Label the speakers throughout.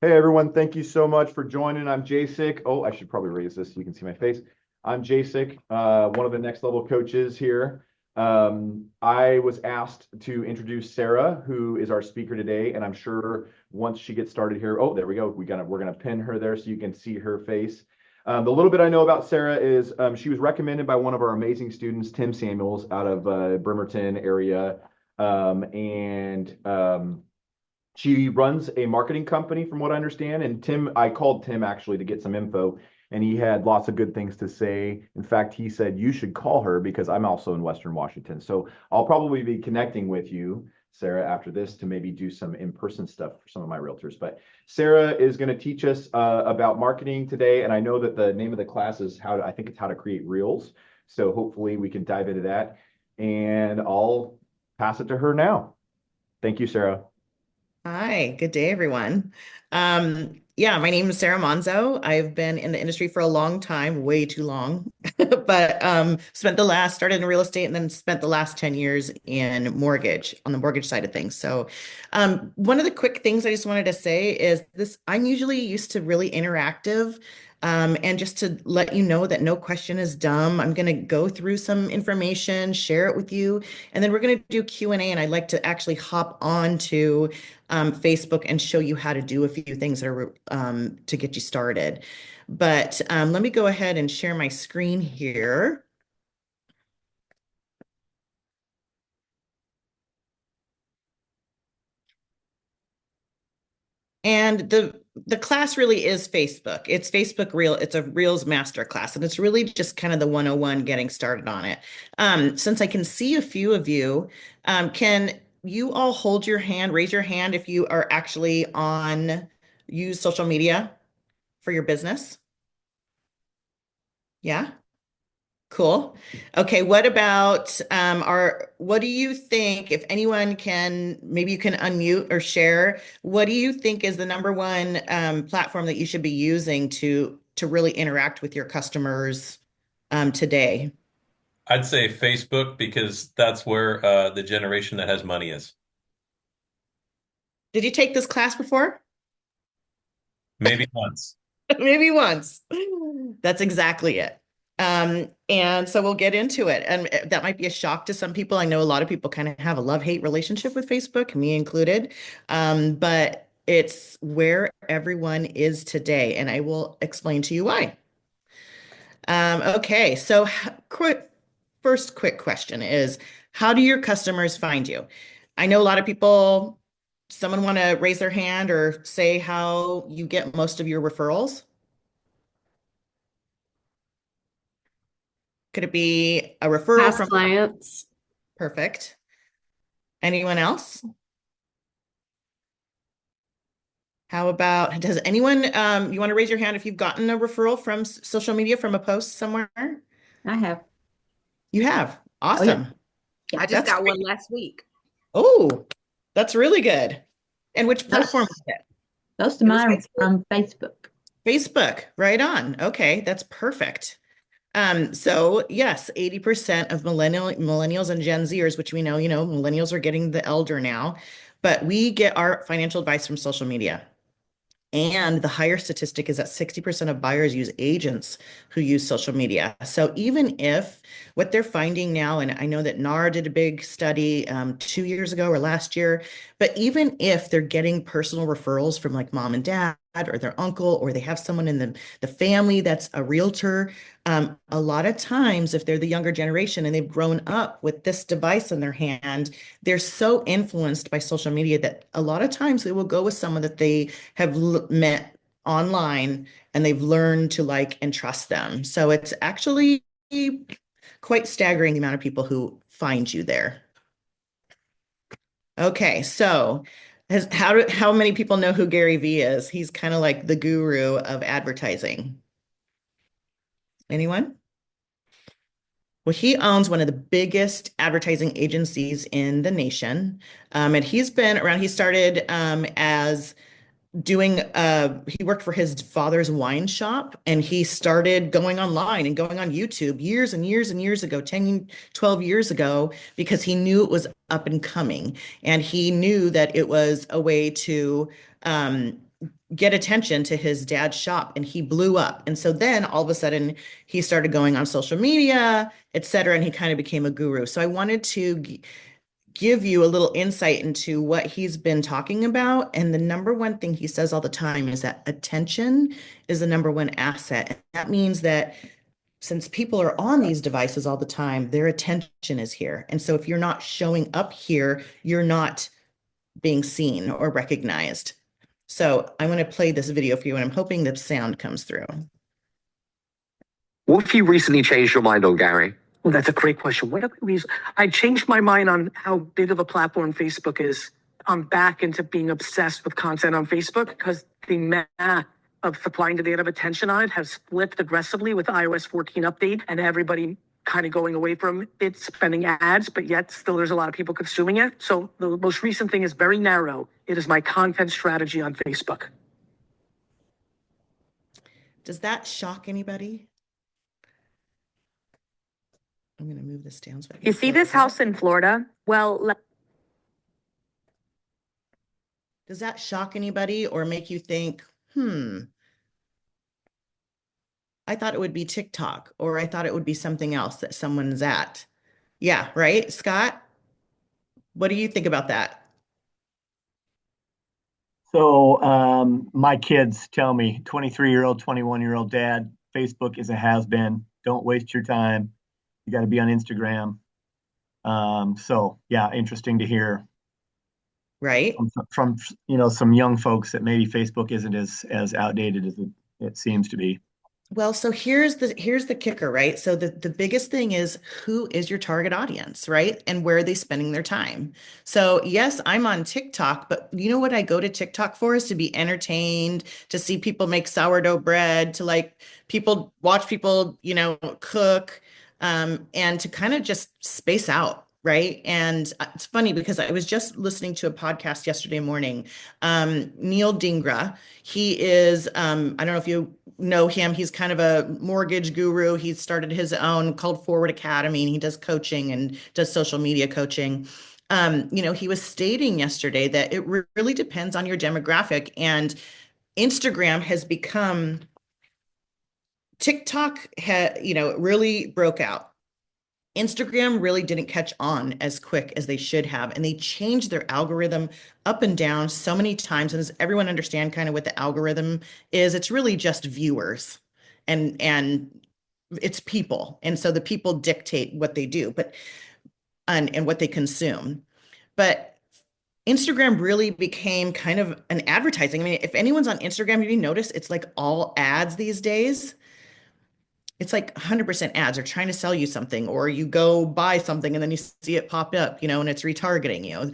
Speaker 1: Hey everyone, thank you so much for joining. I'm Jacek. Oh, I should probably raise this so you can see my face. I'm Jacek, one of the next level coaches here. I was asked to introduce Sarah, who is our speaker today, and I'm sure once she gets started here, oh, there we go. We're gonna pin her there so you can see her face. The little bit I know about Sarah is she was recommended by one of our amazing students, Tim Samuels, out of Bremerton area, and she runs a marketing company, from what I understand. And I called Tim actually to get some info, and he had lots of good things to say. In fact, he said, you should call her because I'm also in Western Washington. So I'll probably be connecting with you, Sarah, after this to maybe do some in-person stuff for some of my realtors. But Sarah is going to teach us about marketing today. And I know that the name of the class is I think it's how to create reels. So hopefully we can dive into that. And I'll pass it to her now. Thank you, Sarah.
Speaker 2: Hi, good day, everyone. Yeah, my name is Sarah Monzo. I've been in the industry for a long time, way too long, but started in real estate and then spent the last 10 years in mortgage, on the mortgage side of things. So, one of the quick things I just wanted to say is this, I'm usually used to really interactive. And just to let you know that no question is dumb, I'm going to go through some information, share it with you, and then we're going to do Q&A, and I'd like to actually hop on to Facebook and show you how to do a few things that are to get you started. But let me go ahead and share my screen here. And the class really is Facebook. It's Facebook Reel. It's a Reels Masterclass, and it's really just kind of the 101 getting started on it. Since I can see a few of you, can you all hold your hand, raise your hand if you are actually use social media for your business? Yeah. Cool. Okay, what about what do you think, if anyone can, maybe you can unmute or share, what do you think is the number one platform that you should be using to really interact with your customers today?
Speaker 3: I'd say Facebook because that's where the generation that has money is.
Speaker 2: Did you take this class before?
Speaker 3: Maybe once.
Speaker 2: Maybe once. That's exactly it. And so we'll get into it. And that might be a shock to some people. I know a lot of people kind of have a love-hate relationship with Facebook, me included. But it's where everyone is today, and I will explain to you why. Okay, so first quick question is, how do your customers find you? I know a lot of people, someone want to raise their hand or say how you get most of your referrals? Could it be a referral
Speaker 4: Past
Speaker 2: from
Speaker 4: clients.
Speaker 2: Perfect? Anyone else? How about, does anyone, you want to raise your hand if you've gotten a referral from social media from a post somewhere?
Speaker 4: I have.
Speaker 2: You have.
Speaker 4: Oh yeah.
Speaker 2: Awesome.
Speaker 4: Yeah.
Speaker 5: I just
Speaker 2: That's
Speaker 5: got one
Speaker 2: great.
Speaker 5: last week.
Speaker 2: Oh, that's really good. And which platform was
Speaker 4: Most
Speaker 2: it?
Speaker 4: most of
Speaker 2: It was
Speaker 4: mine are
Speaker 2: Facebook.
Speaker 4: from Facebook.
Speaker 2: Facebook, right on. Okay, that's perfect. So yes, 80% of millennials and Gen Zers, which we know, millennials are getting the elder now, but we get our financial advice from social media. And the higher statistic is that 60% of buyers use agents who use social media. So even if what they're finding now, and I know that NAR did a big study 2 years ago or last year, but even if they're getting personal referrals from like mom and dad or their uncle, or they have someone in the family that's a realtor, a lot of times, if they're the younger generation and they've grown up with this device in their hand, they're so influenced by social media that a lot of times they will go with someone that they have met online and they've learned to like and trust them. So it's actually quite staggering the amount of people who find you there. Okay, so how many people know who Gary Vee is? He's kind of like the guru of advertising. Anyone? Well, he owns one of the biggest advertising agencies in the nation. And he's been around, he started as he worked for his father's wine shop, and he started going online and going on YouTube years and years and years ago, 10, 12 years ago, because he knew it was up and coming, and he knew that it was a way to get attention to his dad's shop, and he blew up. And so then all of a sudden he started going on social media, et cetera, and he kind of became a guru. So I wanted to give you a little insight into what he's been talking about. And the number one thing he says all the time is that attention is the number one asset. And that means that since people are on these devices all the time, their attention is here. And so if you're not showing up here, you're not being seen or recognized. So I'm going to play this video for you, and I'm hoping the sound comes through.
Speaker 4: What if you recently changed your mind on Gary?
Speaker 5: Well, that's a great question. What if I changed my mind on how big of a platform Facebook is? I'm back into being obsessed with content on Facebook because the math of supply and demand of attention on it has flipped aggressively with iOS 14 update, and everybody kind of going away from it spending ads, but yet still there's a lot of people consuming it. So the most recent thing is very narrow. It is my content strategy on Facebook.
Speaker 2: Does that shock anybody? I'm going to move this down. So
Speaker 6: You see this house in Florida? Well,
Speaker 2: does that shock anybody or make you think, I thought it would be TikTok, or I thought it would be something else that someone's at? Yeah, right, Scott? What do you think about that?
Speaker 7: So my kids tell me, 23-year-old, 21-year-old dad, Facebook is a has-been. Don't waste your time. You got to be on Instagram. So yeah, interesting to hear.
Speaker 2: Right.
Speaker 7: From some young folks that maybe Facebook isn't as outdated as it seems to be.
Speaker 2: Well, so here's the kicker, right? So the biggest thing is, who is your target audience, right? And where are they spending their time? So yes, I'm on TikTok, but you know what I go to TikTok for is to be entertained, to see people make sourdough bread, to watch people, cook, and to kind of just space out. Right. And it's funny because I was just listening to a podcast yesterday morning. Neil Dingra, he is, I don't know if you know him. He's kind of a mortgage guru. He's started his own called Forward Academy, and he does coaching and does social media coaching. He was stating yesterday that it really depends on your demographic, and Instagram has become, TikTok really broke out. Instagram really didn't catch on as quick as they should have, and they changed their algorithm up and down so many times. And does everyone understand kind of what the algorithm is? It's really just viewers, and it's people, and so the people dictate what they do, and what they consume. But Instagram really became kind of an advertising. I mean, if anyone's on Instagram, you notice it's like all ads these days. It's like 100% ads are trying to sell you something, or you go buy something and then you see it pop up, and it's retargeting you.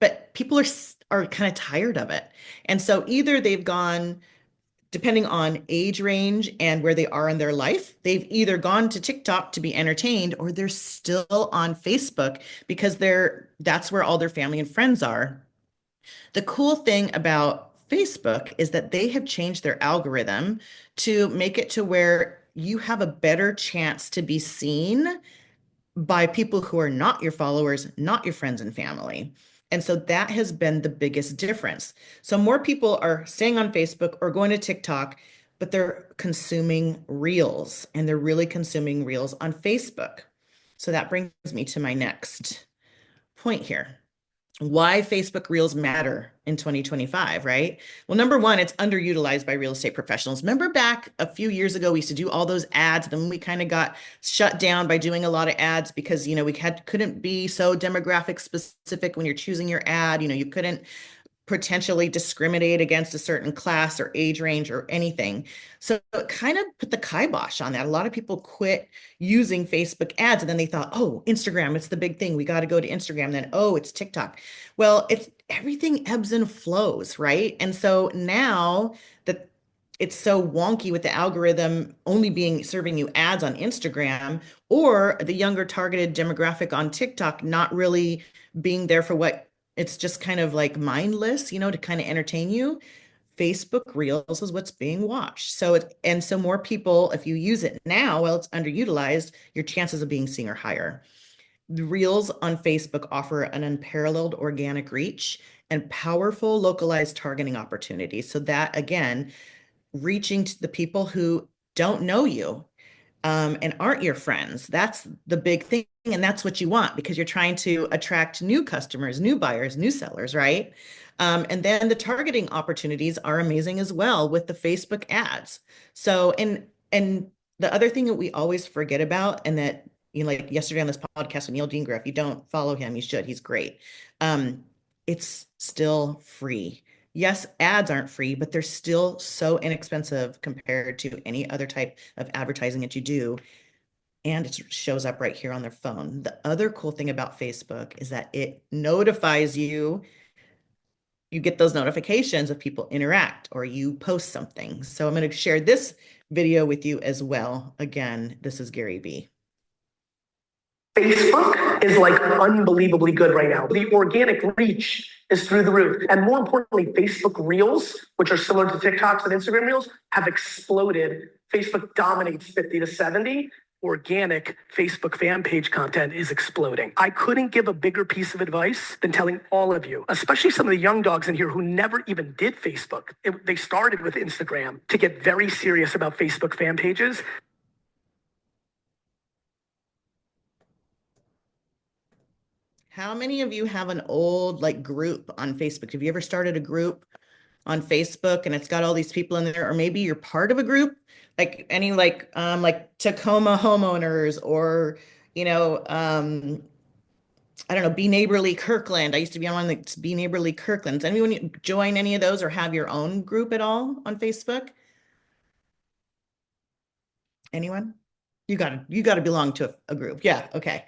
Speaker 2: But people are kind of tired of it. And so either they've gone, depending on age range and where they are in their life, they've either gone to TikTok to be entertained, or they're still on Facebook because that's where all their family and friends are. The cool thing about Facebook is that they have changed their algorithm to make it to where you have a better chance to be seen by people who are not your followers, not your friends and family. And so that has been the biggest difference. So more people are staying on Facebook or going to TikTok, but they're consuming reels, and they're really consuming reels on Facebook. So that brings me to my next point here. Why Facebook Reels matter in 2025, right? Well, number one, it's underutilized by real estate professionals. Remember back a few years ago, we used to do all those ads. Then we kind of got shut down by doing a lot of ads because, we couldn't be so demographic specific when you're choosing your ad. You couldn't potentially discriminate against a certain class or age range or anything. So it kind of put the kibosh on that. A lot of people quit using Facebook ads, and then they thought, oh, Instagram, it's the big thing. We got to go to Instagram. Then, oh, it's TikTok. Well, everything ebbs and flows, right? And so now that it's so wonky with the algorithm only serving you ads on Instagram, or the younger targeted demographic on TikTok not really being there for what it's just kind of like mindless, to kind of entertain you. Facebook Reels is what's being watched. So more people, if you use it now while it's underutilized, your chances of being seen are higher. The Reels on Facebook offer an unparalleled organic reach, and powerful localized targeting opportunities. So that, again, reaching to the people who don't know you and aren't your friends. That's the big thing. And that's what you want because you're trying to attract new customers, new buyers, new sellers, right? And then the targeting opportunities are amazing as well with the Facebook ads. So, and the other thing that we always forget about, and that, you know, like yesterday on this podcast with Neil Dingra, if you don't follow him, you should. He's great. It's still free. Yes, ads aren't free, but they're still so inexpensive compared to any other type of advertising that you do. And it shows up right here on their phone. The other cool thing about Facebook is that it notifies you. You get those notifications if people interact or you post something. So I'm going to share this video with you as well. Again, this is Gary V.
Speaker 5: Facebook is like unbelievably good right now. The organic reach is through the roof. And more importantly, Facebook Reels, which are similar to TikToks and Instagram Reels, have exploded. Facebook dominates 50 to 70. Organic Facebook fan page content is exploding. I couldn't give a bigger piece of advice than telling all of you, especially some of the young dogs in here who never even did Facebook. They started with Instagram to get very serious about Facebook fan pages.
Speaker 2: How many of you have an old like group on Facebook? Have you ever started a group on Facebook and it's got all these people in there, or maybe you're part of a group, like any like Tacoma homeowners, or you know, I don't know, Be Neighborly Kirkland. I used to be on one that's Be Neighborly Kirkland. Does anyone join any of those or have your own group at all on Facebook? Anyone? You gotta belong to a group. Yeah, okay.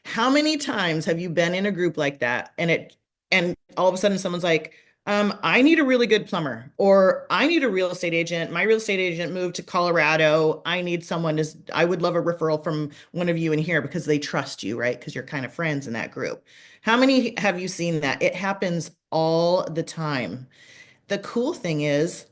Speaker 2: How many times have you been in a group like that and all of a sudden someone's like, I need a really good plumber, or I need a real estate agent. My real estate agent moved to Colorado. I need someone I would love a referral from one of you in here because they trust you, right? Because you're kind of friends in that group. How many have you seen that? It happens all the time. The cool thing is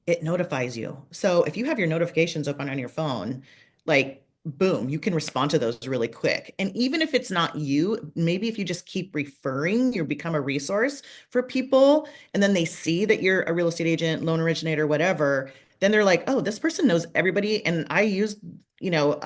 Speaker 2: it notifies you. So if you have your notifications open on your phone, like boom, you can respond to those really quick. And even if it's not you, maybe if you just keep referring, you become a resource for people, and then they see that you're a real estate agent, loan originator, whatever, then they're like, oh, this person knows everybody. And I used, you know,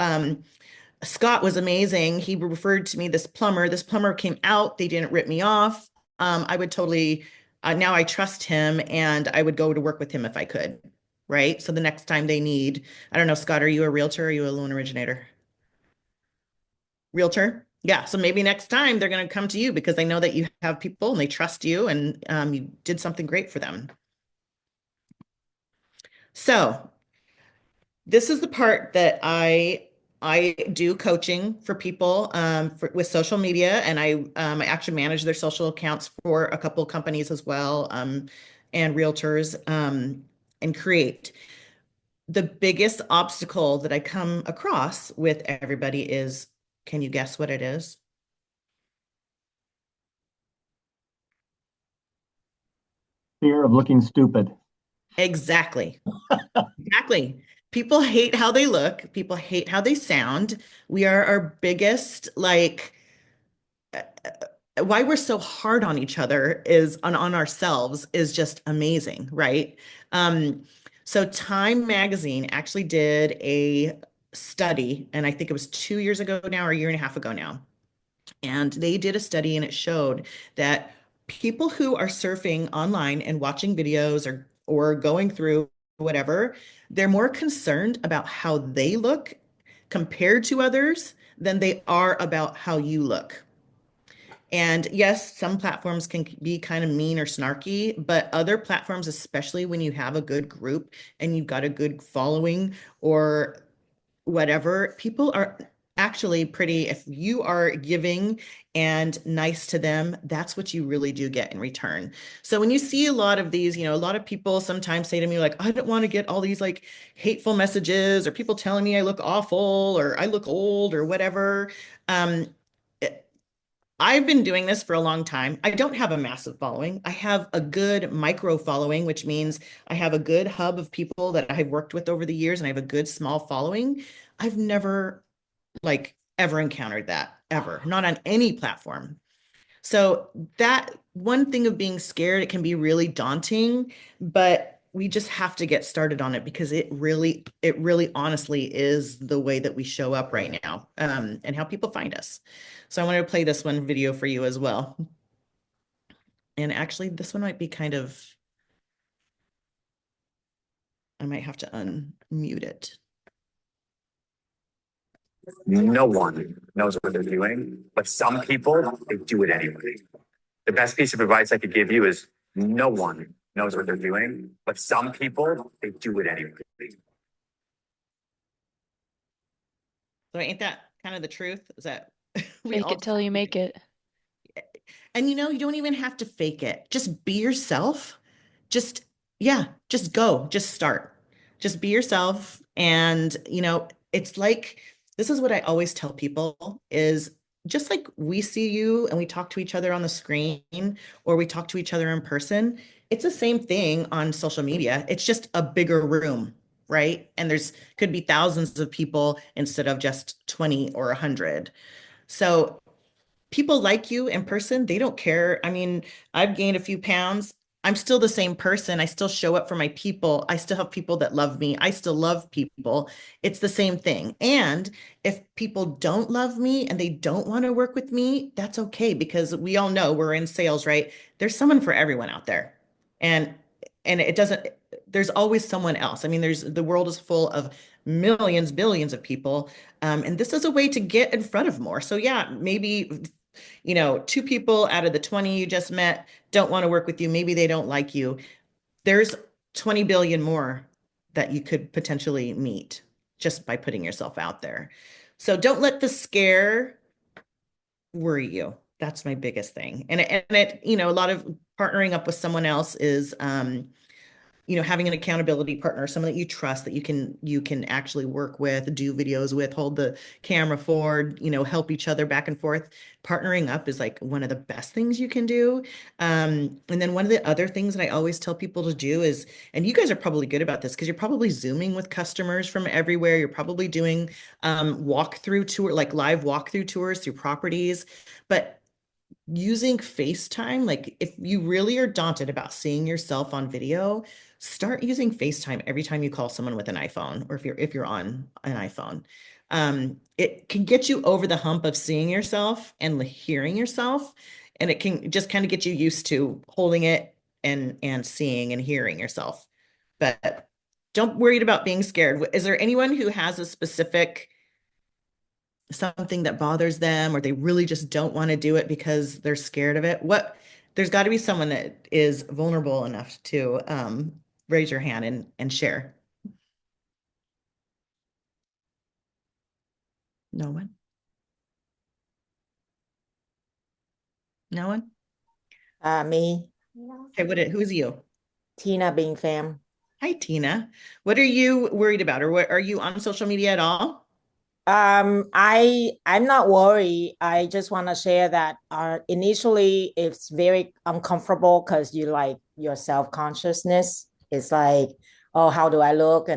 Speaker 2: Scott was amazing. He referred to me this plumber. This plumber came out. They didn't rip me off. I would totally, now I trust him and I would go to work with him if I could. Right. So the next time they need, I don't know, Scott, are you a realtor or are you a loan originator? Realtor? Yeah. So maybe next time they're going to come to you because they know that you have people and they trust you and you did something great for them. So this is the part that I do coaching for people with social media, and I actually manage their social accounts for a couple of companies as well, and realtors, and create. The biggest obstacle that I come across with everybody is, can you guess what it is?
Speaker 7: Fear of looking stupid.
Speaker 2: Exactly. Exactly. People hate how they look. People hate how they sound. We are our biggest, like, why we're so hard on each other is on ourselves is just amazing, right? So Time Magazine actually did a study, and I think it was 2 years ago now or a year and a half ago now. And they did a study and it showed that people who are surfing online and watching videos or going through whatever, they're more concerned about how they look compared to others than they are about how you look. And yes, some platforms can be kind of mean or snarky, but other platforms, especially when you have a good group and you've got a good following or whatever, people are actually pretty, if you are giving and nice to them, that's what you really do get in return. So when you see a lot of these, you know, a lot of people sometimes say to me, like, I don't want to get all these like hateful messages or people telling me I look awful or I look old or whatever. Um, I've been doing this for a long time. I don't have a massive following. I have a good micro following, which means I have a good hub of people that I've worked with over the years, and I have a good small following. I've never like ever encountered that ever, not on any platform. So that one thing of being scared, it can be really daunting, but we just have to get started on it because it really honestly is the way that we show up right now, and how people find us. So I wanted to play this one video for you as well. And actually, this one might be kind of, I might have to unmute it.
Speaker 4: No one knows what they're doing, but some people, they do it anyway. The best piece of advice I could give you is no one knows what they're doing, but some people, they do it anyway.
Speaker 2: So ain't that kind of the truth? Is that we
Speaker 8: Fake
Speaker 2: all
Speaker 8: it till you make it.
Speaker 2: And you know, you don't even have to fake it. Just be yourself. Just, yeah, just go, just start. Just be yourself. And, you know, it's like, this is what I always tell people is just like we see you and we talk to each other on the screen or we talk to each other in person, it's the same thing on social media. It's just a bigger room, right? And there's could be thousands of people instead of just 20 or 100. So people like you in person, they don't care. I mean, I've gained a few pounds. I'm still the same person. I still show up for my people. I still have people that love me. I still love people. It's the same thing. And if people don't love me and they don't want to work with me, that's okay because we all know we're in sales, right? There's someone for everyone out there. And it doesn't there's always someone else. I mean, the world is full of millions, billions of people. And this is a way to get in front of more. So yeah, maybe you know, two people out of the 20 you just met don't want to work with you. Maybe they don't like you. There's 20 billion more that you could potentially meet just by putting yourself out there. So don't let the scare worry you. That's my biggest thing. And you know, a lot of partnering up with someone else is you know, having an accountability partner, someone that you trust that you can actually work with, do videos with, hold the camera for, you know, help each other back and forth. Partnering up is like one of the best things you can do. And then one of the other things that I always tell people to do is, and you guys are probably good about this because you're probably Zooming with customers from everywhere. You're probably doing walkthrough tour, like live walkthrough tours through properties, but using FaceTime, like if you really are daunted about seeing yourself on video, start using FaceTime every time you call someone with an iPhone, or if you're on an iPhone. It can get you over the hump of seeing yourself and hearing yourself, and it can just kind of get you used to holding it and seeing and hearing yourself. But don't worry about being scared. Is there anyone who has a specific something that bothers them or they really just don't want to do it because they're scared of it? There's got to be someone that is vulnerable enough to raise your hand and share. No one? No one?
Speaker 9: Me,
Speaker 2: Okay, who's you?
Speaker 9: Tina Bing Pham.
Speaker 2: Hi, Tina. What are you worried about, or what are you on social media at all?
Speaker 9: I'm not worried. I just want to share that initially it's very uncomfortable because you like your self-consciousness. It's like, oh, how do I look?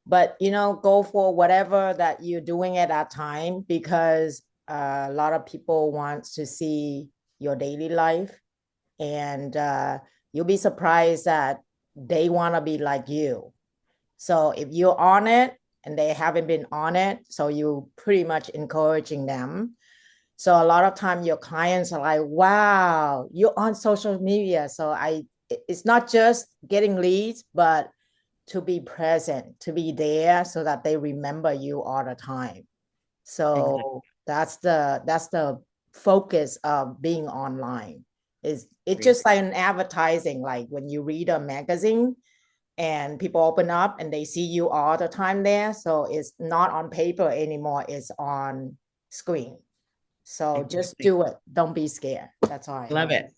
Speaker 9: But you know, go for whatever that you're doing at that time because a lot of people want to see your daily life, and you'll be surprised that they want to be like you. So if you're on it and they haven't been on it, so you pretty much encouraging them. So a lot of time your clients are like, wow, you're on social media. So it's not just getting leads, but to be present, to be there so that they remember you all the time. So that's the focus of being online. It's just like an advertising, like when you read a magazine and people open up and they see you all the time there. So it's not on paper anymore, it's on screen. So just do it. Don't be scared. That's all I
Speaker 2: Love
Speaker 9: know.
Speaker 2: it.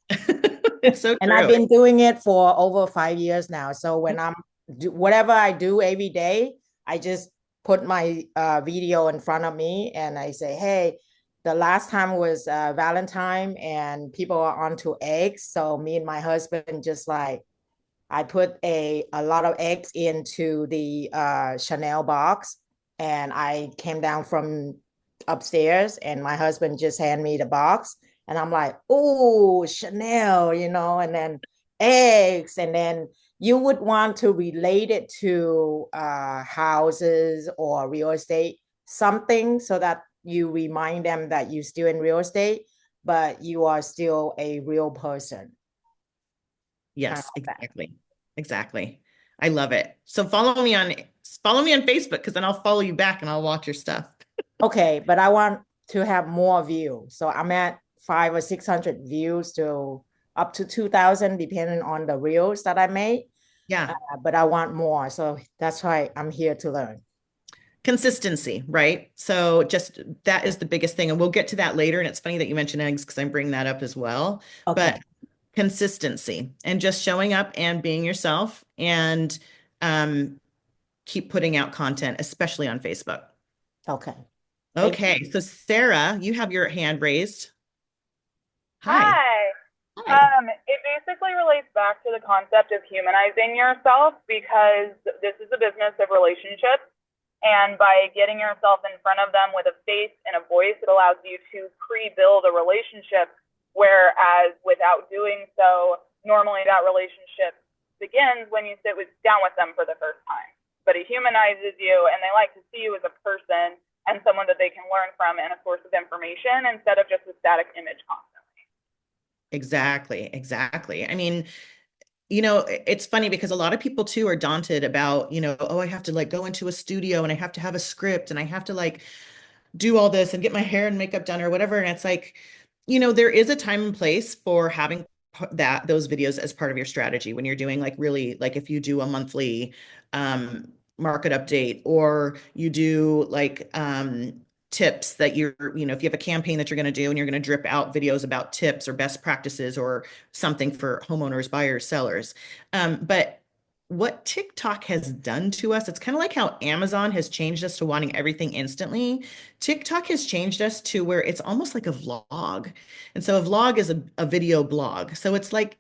Speaker 2: It's so
Speaker 9: And
Speaker 2: true.
Speaker 9: I've been doing it for over 5 years now. So when whatever I do every day, I just put my video in front of me and I say, hey, the last time was Valentine and people are onto eggs. So me and my husband just like, I put a lot of eggs into the Chanel box and I came down from upstairs and my husband just handed me the box And I'm like, oh, Chanel, and then eggs, and then you would want to relate it to houses or real estate, something so that you remind them that you're still in real estate, but you are still a real person.
Speaker 2: Yes, exactly. Exactly. I love it. So follow me on Facebook because then I'll follow you back and I'll watch your stuff.
Speaker 9: Okay, but I want to have more views. So I'm at 500 or 600 views to up to 2,000, depending on the reels that I made.
Speaker 2: Yeah.
Speaker 9: But I want more. So that's why I'm here to learn.
Speaker 2: Consistency, right? So just that is the biggest thing. And we'll get to that later. And it's funny that you mentioned eggs because I'm bringing that up as well.
Speaker 9: Okay.
Speaker 2: But consistency and just showing up and being yourself and um, keep putting out content, especially on Facebook.
Speaker 9: Okay.
Speaker 2: Okay. So Sarah, you have your hand raised. Hi.
Speaker 8: Hi.
Speaker 2: Hi.
Speaker 8: It basically relates back to the concept of humanizing yourself because this is a business of relationships. And by getting yourself in front of them with a face and a voice, it allows you to pre-build a relationship. Whereas without doing so, normally that relationship begins when you down with them for the first time. But it humanizes you and they like to see you as a person and someone that they can learn from and a source of information instead of just a static image constantly.
Speaker 2: Exactly. Exactly. I mean, it's funny because a lot of people too are daunted about, oh, I have to like go into a studio and I have to have a script and I have to like do all this and get my hair and makeup done or whatever. And it's like, there is a time and place for having those videos as part of your strategy when you're doing like really like if you do a monthly market update or you do like tips that if you have a campaign that you're going to do and you're going to drip out videos about tips or best practices or something for homeowners, buyers, sellers. But what TikTok has done to us, it's kind of like how Amazon has changed us to wanting everything instantly. TikTok has changed us to where it's almost like a vlog. And so a vlog is a video blog. So it's like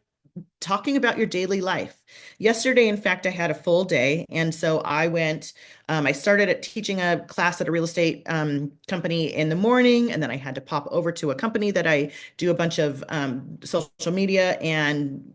Speaker 2: talking about your daily life. Yesterday, in fact, I had a full day. And so I started at teaching a class at a real estate company in the morning. And then I had to pop over to a company that I do a bunch of social media and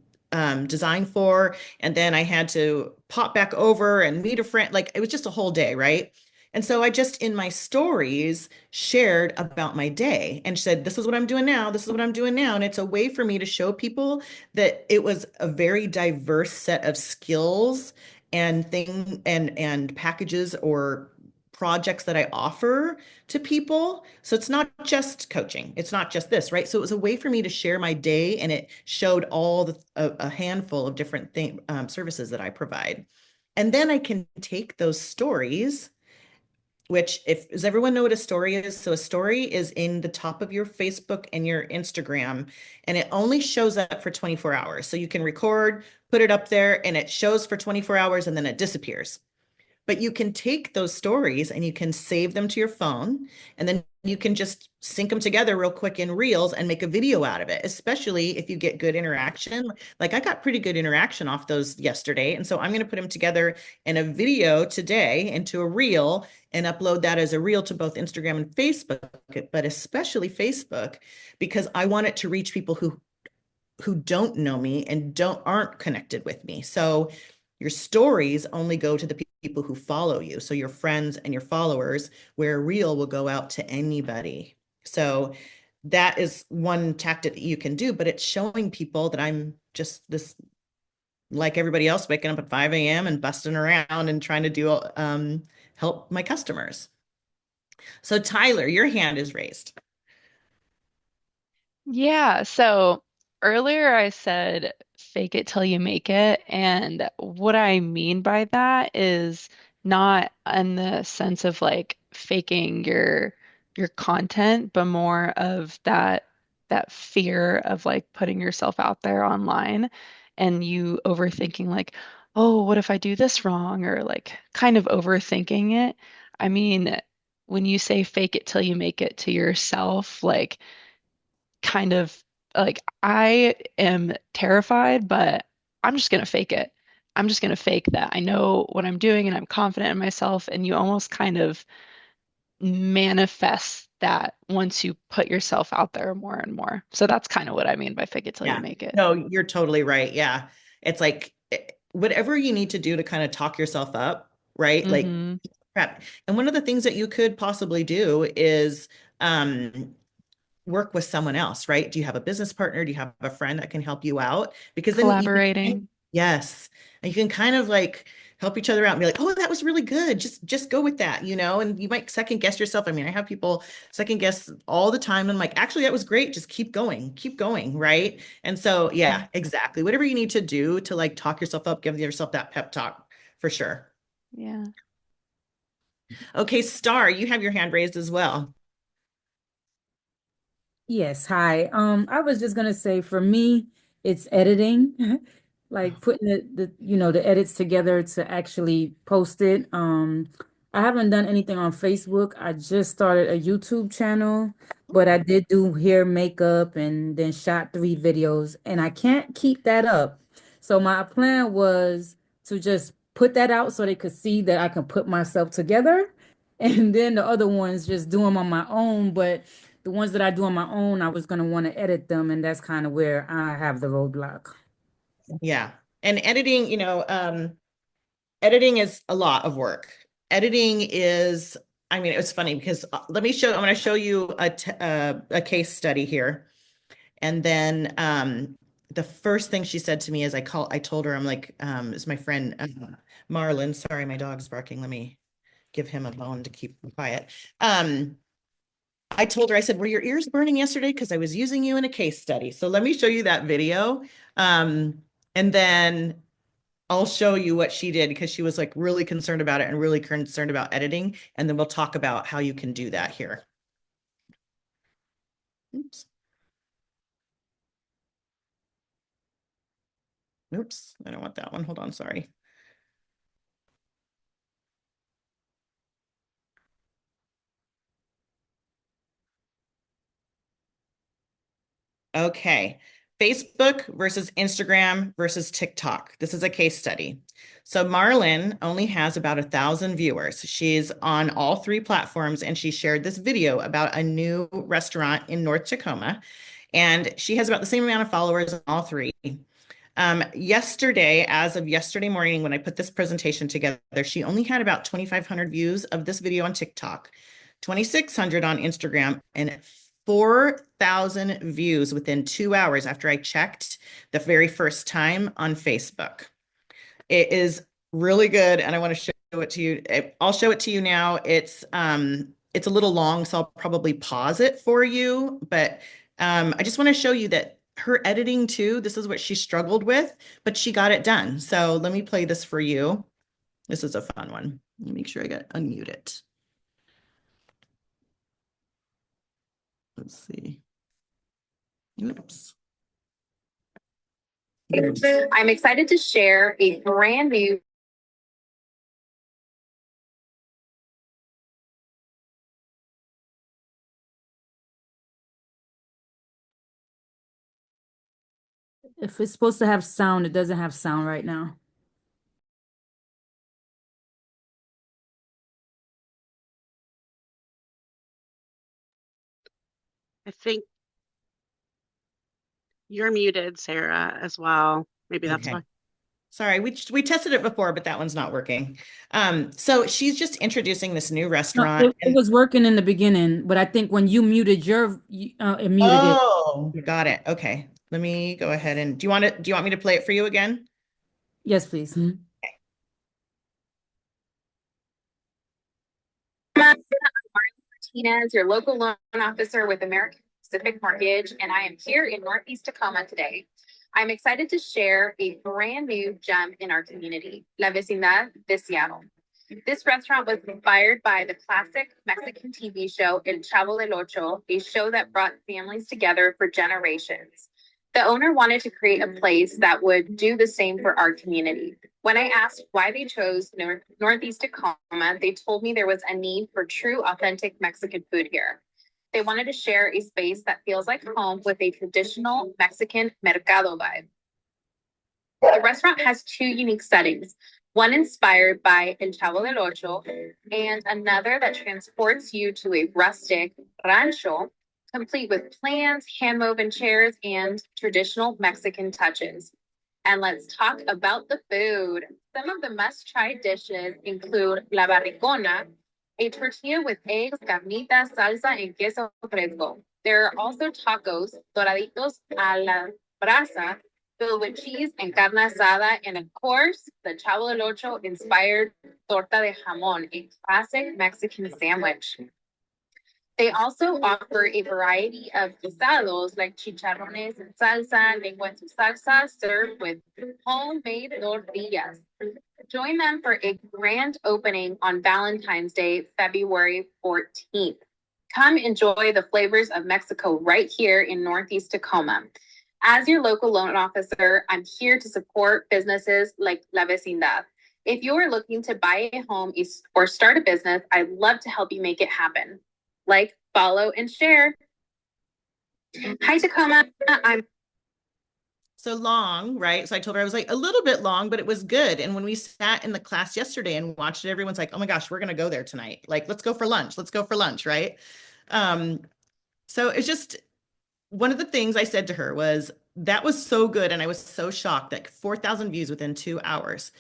Speaker 2: design for. And then I had to pop back over and meet a friend. Like it was just a whole day, right? And so I just in my stories shared about my day and said, this is what I'm doing now. This is what I'm doing now. And it's a way for me to show people that it was a very diverse set of skills and and packages or projects that I offer to people. So it's not just coaching. It's not just this, right? So it was a way for me to share my day and it showed a handful of different services that I provide. And then I can take those stories, which does everyone know what a story is? So a story is in the top of your Facebook and your Instagram, and it only shows up for 24 hours. So you can record, put it up there, and it shows for 24 hours and then it disappears. But you can take those stories and you can save them to your phone, and then you can just sync them together real quick in Reels and make a video out of it, especially if you get good interaction. Like I got pretty good interaction off those yesterday. And so I'm going to put them together in a video today into a Reel and upload that as a Reel to both Instagram and Facebook, but especially Facebook, because I want it to reach people who don't know me and aren't connected with me. So your stories only go to the people who follow you. So your friends and your followers, where a Reel will go out to anybody. So that is one tactic that you can do, but it's showing people that I'm just this, like everybody else, waking up at 5 a.m. and busting around and trying to do help my customers. So Tyler, your hand is raised.
Speaker 10: Yeah, so earlier I said fake it till you make it. And what I mean by that is not in the sense of like faking your content, but more of that fear of like putting yourself out there online and you overthinking like, oh, what if I do this wrong? Or like kind of overthinking it. I mean, when you say fake it till you make it to yourself, like kind of like I am terrified, but I'm just gonna fake it. I'm just gonna fake that I know what I'm doing and I'm confident in myself. And you almost kind of manifest that once you put yourself out there more and more. So that's kind of what I mean by fake it till you
Speaker 2: Yeah.
Speaker 10: make it.
Speaker 2: No, you're totally right. Yeah. It's like whatever you need to do to kind of talk yourself up, right? Like
Speaker 10: Mm-hmm.
Speaker 2: prep. And one of the things that you could possibly do is work with someone else, right? Do you have a business partner? Do you have a friend that can help you out? Because then you can,
Speaker 10: Collaborating.
Speaker 2: yes, and you can kind of like help each other out and be like, oh, that was really good. Just go with that, you know? And you might second guess yourself. I mean, I have people second guess all the time. I'm like, actually, that was great. Just keep going, right? And so, yeah, exactly. Whatever you need to do to like talk yourself up, give yourself that pep talk for sure.
Speaker 10: Yeah.
Speaker 2: Okay, Star, you have your hand raised as well.
Speaker 11: Yes, hi. I was just gonna say for me, it's editing, like putting the edits together to actually post it. I haven't done anything on Facebook. I just started a YouTube channel, but I did do hair, makeup, and then shot 3 videos, and I can't keep that up. So my plan was to just put that out so they could see that I can put myself together, and then the other ones just do them on my own, but the ones that I do on my own, I was going to want to edit them, and that's kind of where I have the roadblock.
Speaker 2: Yeah. And editing, editing is a lot of work. Editing is, I mean, it was funny because I'm going to show you a case study here. And then the first thing she said to me is I told her, I'm like, it's my friend Marlon. Sorry, my dog's barking. Let me give him a bone to keep quiet. I told her, I said, were your ears burning yesterday? Because I was using you in a case study. So let me show you that video. And then I'll show you what she did because she was like really concerned about it and really concerned about editing. And then we'll talk about how you can do that here. Oops. Oops, I don't want that one. Hold on, sorry. Okay, Facebook versus Instagram versus TikTok. This is a case study. So Marlon only has about 1,000 viewers. She's on all 3 platforms and she shared this video about a new restaurant in North Tacoma. And she has about the same amount of followers on all 3. Yesterday, as of yesterday morning, when I put this presentation together, she only had about 2,500 views of this video on TikTok, 2,600 on Instagram, and 4,000 views within 2 hours after I checked the very first time on Facebook. It is really good, and I want to show it to you. I'll show it to you now. It's a little long, so I'll probably pause it for you, but I just want to show you that her editing too, this is what she struggled with, but she got it done. So let me play this for you. This is a fun one. Let me make sure I got unmute it. Let's see. Oops.
Speaker 6: I'm excited to share a brand new
Speaker 11: If it's supposed to have sound, it doesn't have sound right now.
Speaker 12: I think you're muted, Sarah, as well. Maybe that's
Speaker 2: Okay.
Speaker 12: why.
Speaker 2: Sorry, we tested it before, but that one's not working. So she's just introducing this new
Speaker 11: No,
Speaker 2: restaurant.
Speaker 11: it was working in the beginning, but I think when you muted it muted it.
Speaker 2: Oh, got it. Okay. Let me go ahead and do you want me to play it for you again?
Speaker 11: Yes, please.
Speaker 6: Martinez, your local loan officer with American Pacific Mortgage, and I am here in Northeast Tacoma today. I'm excited to share a brand new gem in our community, La Vecindad de Seattle. This restaurant was inspired by the classic Mexican TV show El Chavo del Ocho, a show that brought families together for generations. The owner wanted to create a place that would do the same for our community. When I asked why they chose Northeast Tacoma, they told me there was a need for true, authentic Mexican food here. They wanted to share a space that feels like home with a traditional Mexican mercado vibe. The restaurant has 2 unique settings. one inspired by El Chavo del Ocho, and another that transports you to a rustic rancho, complete with plants, hand-woven chairs, and traditional Mexican touches. And let's talk about the food. Some of the must-try dishes include la barricona, a tortilla with eggs, carnitas, salsa, and queso fresco. There are also tacos, doraditos a la brasa, filled with cheese and carne asada, and of course, the Chavo del Ocho inspired torta de jamón, a classic Mexican sandwich. They also offer a variety of guisados like chicharrones and salsa, lengua en su salsa, served with homemade tortillas. Join them for a grand opening on Valentine's Day, February 14th. Come enjoy the flavors of Mexico right here in Northeast Tacoma. As your local loan officer, I'm here to support businesses like La Vecindad. If you are looking to buy a home or start a business, I'd love to help you make it happen. Like, follow, and share. Hi, Tacoma. I'm
Speaker 2: So long, right? So I told her I was like a little bit long, but it was good. And when we sat in the class yesterday and watched it, everyone's like, oh my gosh, we're going to go there tonight. Like, let's go for lunch. Let's go for lunch, right? So it's just one of the things I said to her was that was so good. And I was so shocked that 4,000 views within 2 hours.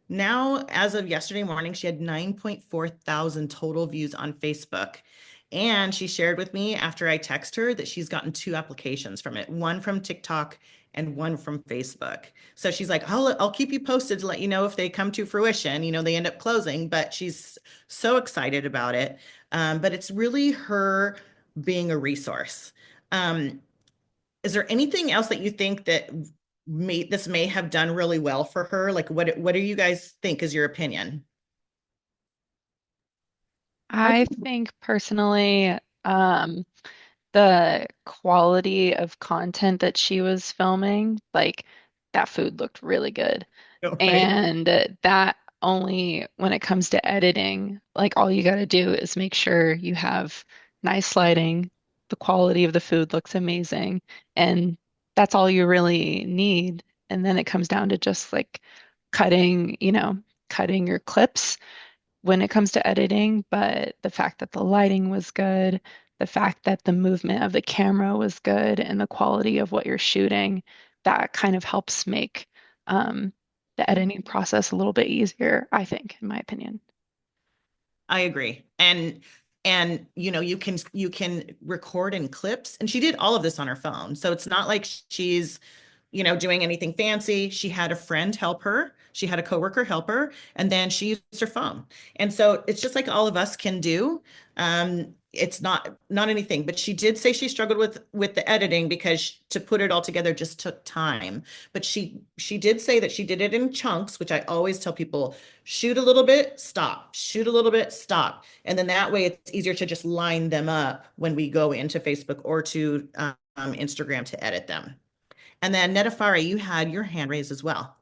Speaker 2: Now, as of yesterday morning, she had 9.4 thousand total views on Facebook. And she shared with me after I text her that she's gotten 2 applications from it, one from TikTok and one from Facebook. So she's like, I'll keep you posted to let you know if they come to fruition. You know, they end up closing, but she's so excited about it. But it's really her being a resource. Is there anything else that you think that may have done really well for her? Like what do you guys think is your opinion?
Speaker 10: I think personally, the quality of content that she was filming, like that food looked really good.
Speaker 2: Right.
Speaker 10: And that only when it comes to editing, like all you got to do is make sure you have nice lighting, the quality of the food looks amazing, and that's all you really need. And then it comes down to just like cutting, cutting your clips when it comes to editing, but the fact that the lighting was good, the fact that the movement of the camera was good, and the quality of what you're shooting, that kind of helps make the editing process a little bit easier, I think, in my opinion.
Speaker 2: I agree. And you can record in clips, and she did all of this on her phone. So it's not like she's doing anything fancy. She had a friend help her. She had a coworker help her, and then she used her phone. And so it's just like all of us can do. It's not anything, but she did say she struggled with the editing because to put it all together just took time. But she did say that she did it in chunks, which I always tell people, shoot a little bit, stop, shoot a little bit, stop. And then that way it's easier to just line them up when we go into Facebook or to Instagram to edit them. And then Netafari, you had your hand raised as well.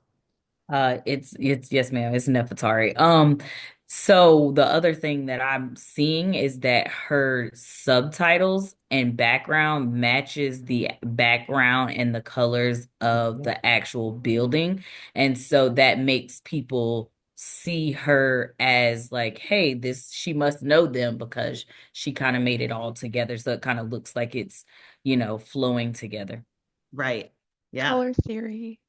Speaker 13: It's yes, ma'am. It's Nefertari. So the other thing that I'm seeing is that her subtitles and background matches the background and the colors of the actual building, and so that makes people see her as like, hey, this she must know them because she kind of made it all together. So it kind of looks like it's, flowing together.
Speaker 2: Right. Yeah.
Speaker 10: Color theory.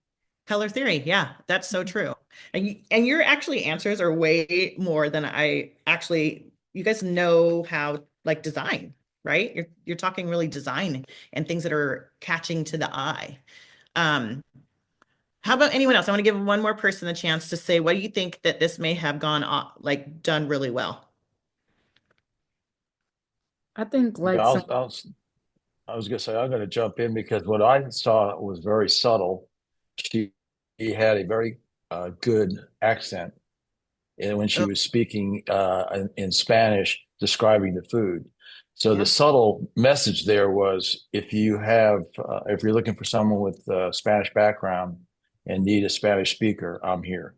Speaker 2: Color theory. Yeah, that's so true. And your actually answers are way more than you guys know how like design, right? You're talking really design and things that are catching to the eye. How about anyone else? I want to give one more person a chance to say, what do you think that this may have gone like done really well?
Speaker 11: I think
Speaker 14: Yeah,
Speaker 11: like some
Speaker 14: I was gonna say I'm gonna jump in because what I saw was very subtle. She, she had a very good accent and when she
Speaker 2: Oh,
Speaker 14: was speaking in Spanish describing the food. So
Speaker 2: yeah,
Speaker 14: the subtle message there was if you're looking for someone with a Spanish background and need a Spanish speaker, I'm here.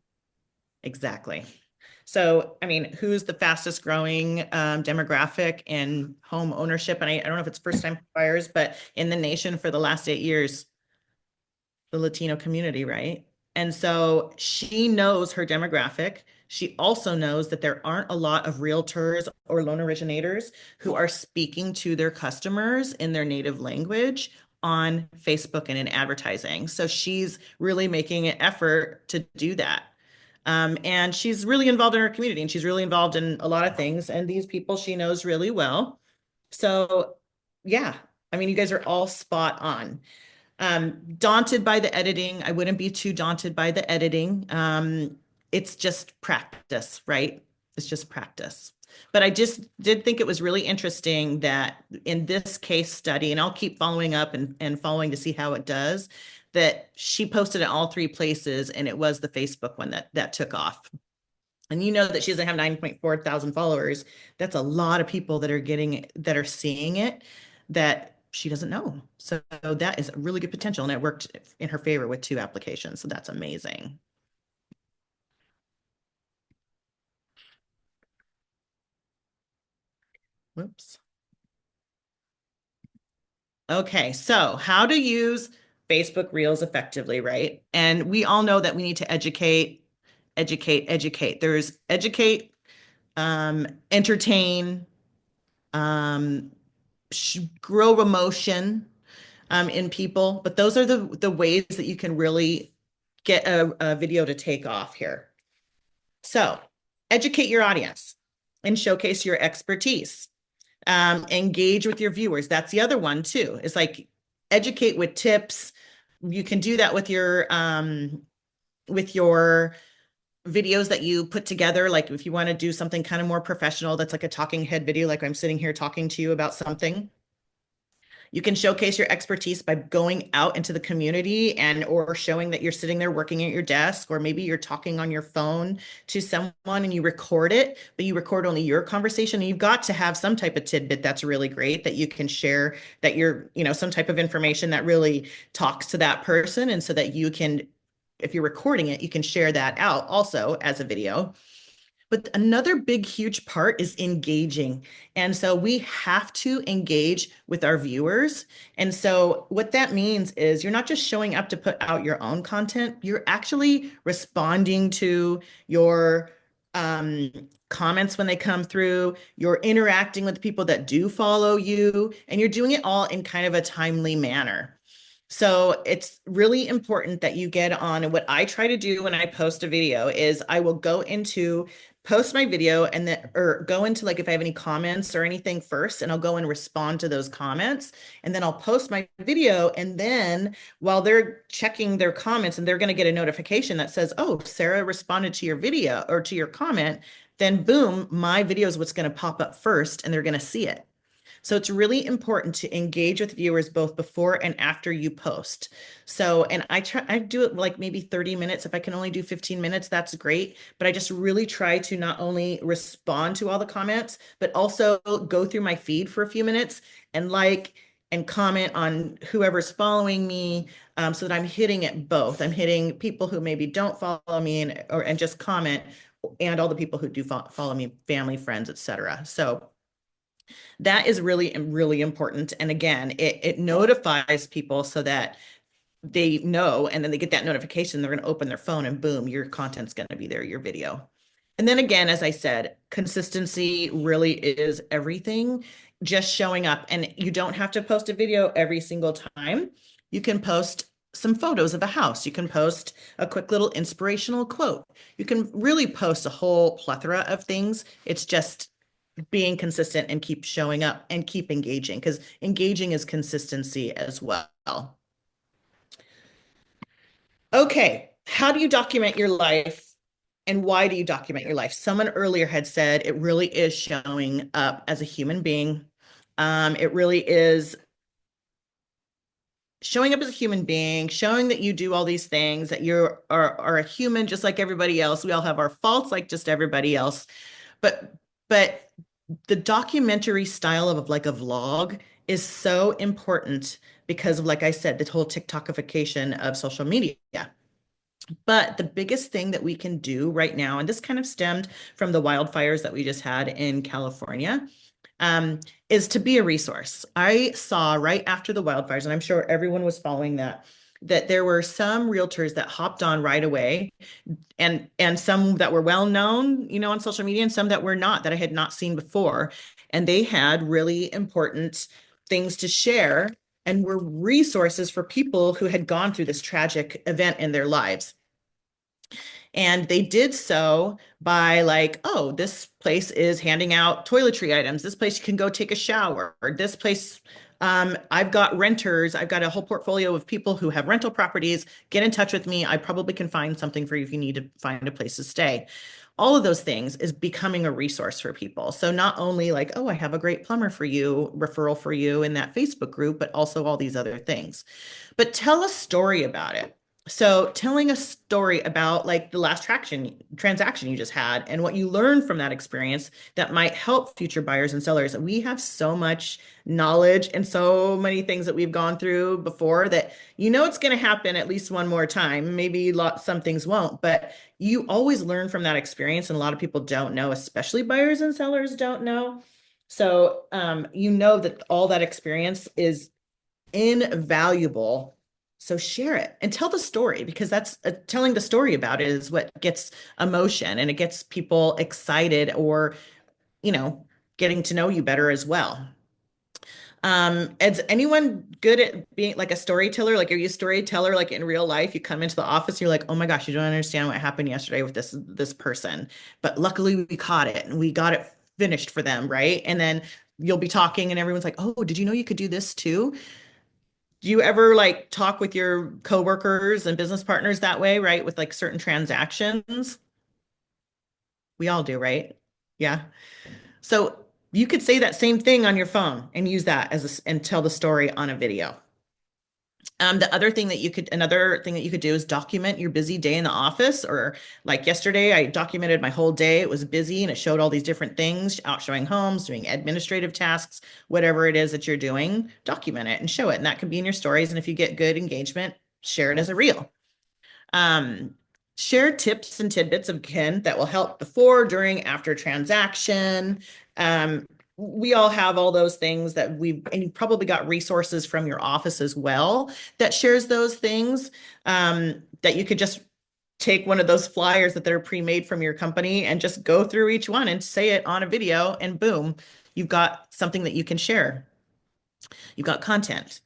Speaker 2: exactly. So, I mean, who's the fastest growing demographic in home ownership? And I don't know if it's first time buyers, but in the nation for the last 8 years, the Latino community, right? And so she knows her demographic. She also knows that there aren't a lot of realtors or loan originators who are speaking to their customers in their native language on Facebook and in advertising. So she's really making an effort to do that. And she's really involved in her community, and she's really involved in a lot of things. And these people she knows really well. So yeah, I mean, you guys are all spot on. Daunted by the editing. I wouldn't be too daunted by the editing. It's just practice, right? It's just practice. But I just did think it was really interesting that in this case study, and I'll keep following up and following to see how it does, that she posted in all three places, and it was the Facebook one that took off. And you know that she doesn't have 9.4 thousand followers. That's a lot of people that are seeing it that she doesn't know. So that is a really good potential. And it worked in her favor with 2 applications. So that's amazing. Whoops. Okay, so how to use Facebook Reels effectively, right? And we all know that we need to educate, educate, educate. There's educate, entertain, grow emotion in people. But those are the ways that you can really get a video to take off here. So educate your audience and showcase your expertise. Engage with your viewers. That's the other one too. It's like educate with tips. You can do that with your videos that you put together. Like if you want to do something kind of more professional, that's like a talking head video, like I'm sitting here talking to you about something. You can showcase your expertise by going out into the community and or showing that you're sitting there working at your desk, or maybe you're talking on your phone to someone and you record it, but you record only your conversation. And you've got to have some type of tidbit that's really great that you can share, that you're, some type of information that really talks to that person. And so that you can, if you're recording it, you can share that out also as a video. But another big, huge part is engaging. And so we have to engage with our viewers. And so what that means is you're not just showing up to put out your own content, you're actually responding to your comments when they come through, you're interacting with the people that do follow you, and you're doing it all in kind of a timely manner. So it's really important that you get on. And what I try to do when I post a video is I will post my video and then, or go into like if I have any comments or anything first, and I'll go and respond to those comments. And then I'll post my video. And then while they're checking their comments, and they're going to get a notification that says, oh, Sarah responded to your video or to your comment, then boom, my video is what's going to pop up first, and they're going to see it. So it's really important to engage with viewers both before and after you post. So, and I do it like maybe 30 minutes. If I can only do 15 minutes, that's great. But I just really try to not only respond to all the comments, but also go through my feed for a few minutes and like and comment on whoever's following me, so that I'm hitting it both. I'm hitting people who maybe don't follow me and just comment, and all the people who do follow me, family, friends, etc. So that is really, really important. And again, it notifies people so that they know, and then they get that notification, they're going to open their phone and boom, your content's going to be there, your video. And then again, as I said, consistency really is everything. Just showing up, and you don't have to post a video every single time. You can post some photos of a house. You can post a quick little inspirational quote. You can really post a whole plethora of things. It's just being consistent and keep showing up and keep engaging, because engaging is consistency as well. Okay, how do you document your life, and why do you document your life? Someone earlier had said it really is showing up as a human being. It really is showing up as a human being, showing that you do all these things, that you are a human just like everybody else. We all have our faults like just everybody else. But the documentary style of like a vlog is so important because of, like I said, the whole TikTokification of social media. But the biggest thing that we can do right now, and this kind of stemmed from the wildfires that we just had in California, is to be a resource. I saw right after the wildfires, and I'm sure everyone was following that, that there were some realtors that hopped on right away, and some that were well known, on social media, and some that were not, that I had not seen before. And they had really important things to share and were resources for people who had gone through this tragic event in their lives. And they did so by like, oh, this place is handing out toiletry items. This place you can go take a shower. Or this place, I've got renters. I've got a whole portfolio of people who have rental properties. Get in touch with me. I probably can find something for you if you need to find a place to stay. All of those things is becoming a resource for people. So not only like, oh, I have a great plumber for you, referral for you in that Facebook group, but also all these other things. But tell a story about it. So telling a story about like the last transaction you just had and what you learned from that experience that might help future buyers and sellers. We have so much knowledge and so many things that we've gone through before that it's going to happen at least one more time. Maybe some things won't, but you always learn from that experience, and a lot of people don't know, especially buyers and sellers don't know. So that all that experience is invaluable. So share it and tell the story, because that's telling the story about it is what gets emotion, and it gets people excited, or, getting to know you better as well. Is anyone good at being like a storyteller? Like, are you a storyteller, like in real life? You come into the office, you're like, oh my gosh, you don't understand what happened yesterday with this person. But luckily we caught it and we got it finished for them, right? And then you'll be talking and everyone's like, oh, did you know you could do this too? Do you ever like talk with your coworkers and business partners that way, right? With like certain transactions? We all do, right? Yeah. So you could say that same thing on your phone and use that and tell the story on a video. Another thing that you could do is document your busy day in the office. Or like yesterday, I documented my whole day. It was busy and it showed all these different things, out showing homes, doing administrative tasks, whatever it is that you're doing, document it and show it. And that can be in your stories. And if you get good engagement, share it as a reel. Share tips and tidbits of Ken that will help before, during, after transaction. We all have all those things and you probably got resources from your office as well that shares those things, that you could just take one of those flyers that they're pre-made from your company and just go through each one and say it on a video, and boom, you've got something that you can share. You've got content.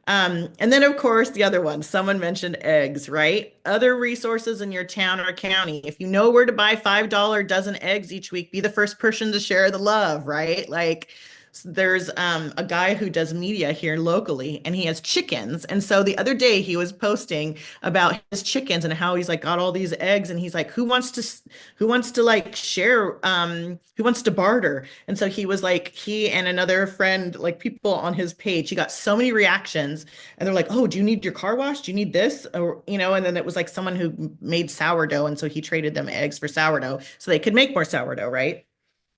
Speaker 2: And then, of course, the other one, someone mentioned eggs, right? Other resources in your town or county. If you know where to buy $5 dozen eggs each week, be the first person to share the love, right? Like, there's a guy who does media here locally, and he has chickens. And so the other day he was posting about his chickens and how he's like got all these eggs, and he's like, who wants to like share, who wants to barter? And so he was like, he and another friend, like people on his page, he got so many reactions, and they're like, oh, do you need your car washed? Do you need this? Or, and then it was like someone who made sourdough, and so he traded them eggs for sourdough so they could make more sourdough, right?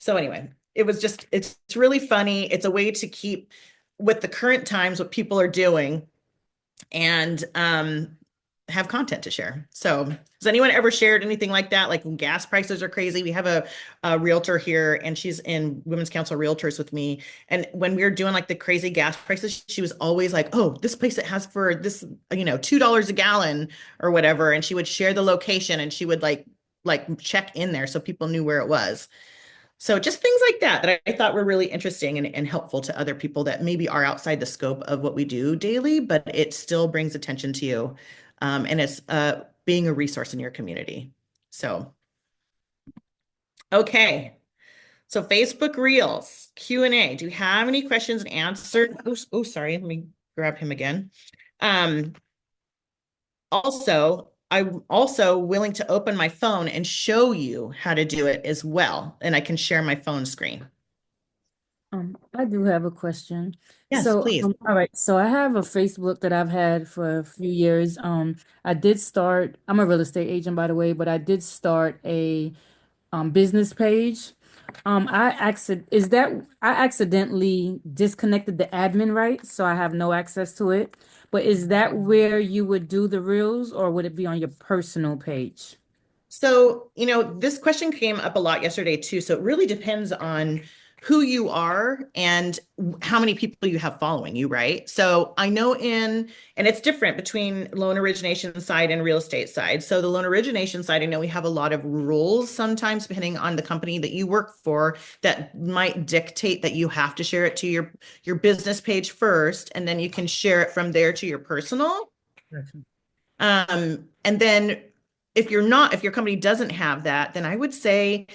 Speaker 2: So anyway, it's really funny. It's a way to keep with the current times, what people are doing, and have content to share. So has anyone ever shared anything like that? Like when gas prices are crazy. We have a realtor here, and she's in Women's Council Realtors with me. And when we were doing like the crazy gas prices, she was always like, oh, this place that has for this, $2 a gallon or whatever. And she would share the location, and she would like check in there so people knew where it was. So just things like that I thought were really interesting and helpful to other people that maybe are outside the scope of what we do daily, but it still brings attention to you. And it's being a resource in your community. So, okay. So Facebook Reels, Q&A. Do you have any questions and answers? Oh, sorry. Let me grab him again. Also, I'm also willing to open my phone and show you how to do it as well. And I can share my phone screen.
Speaker 11: I do have a question.
Speaker 2: Yes,
Speaker 11: So,
Speaker 2: please.
Speaker 11: all right. So I have a Facebook that I've had for a few years. I did start, I'm a real estate agent, by the way, but I did start a business page. I accidentally disconnected the admin rights, so I have no access to it. But is that where you would do the reels, or would it be on your personal page?
Speaker 2: So, this question came up a lot yesterday too. So it really depends on who you are and how many people you have following you, right? So I know and it's different between loan origination side and real estate side. So the loan origination side, I know we have a lot of rules sometimes depending on the company that you work for that might dictate that you have to share it to your business page first, and then you can share it from there to your personal. And then if your company doesn't have that, then I would say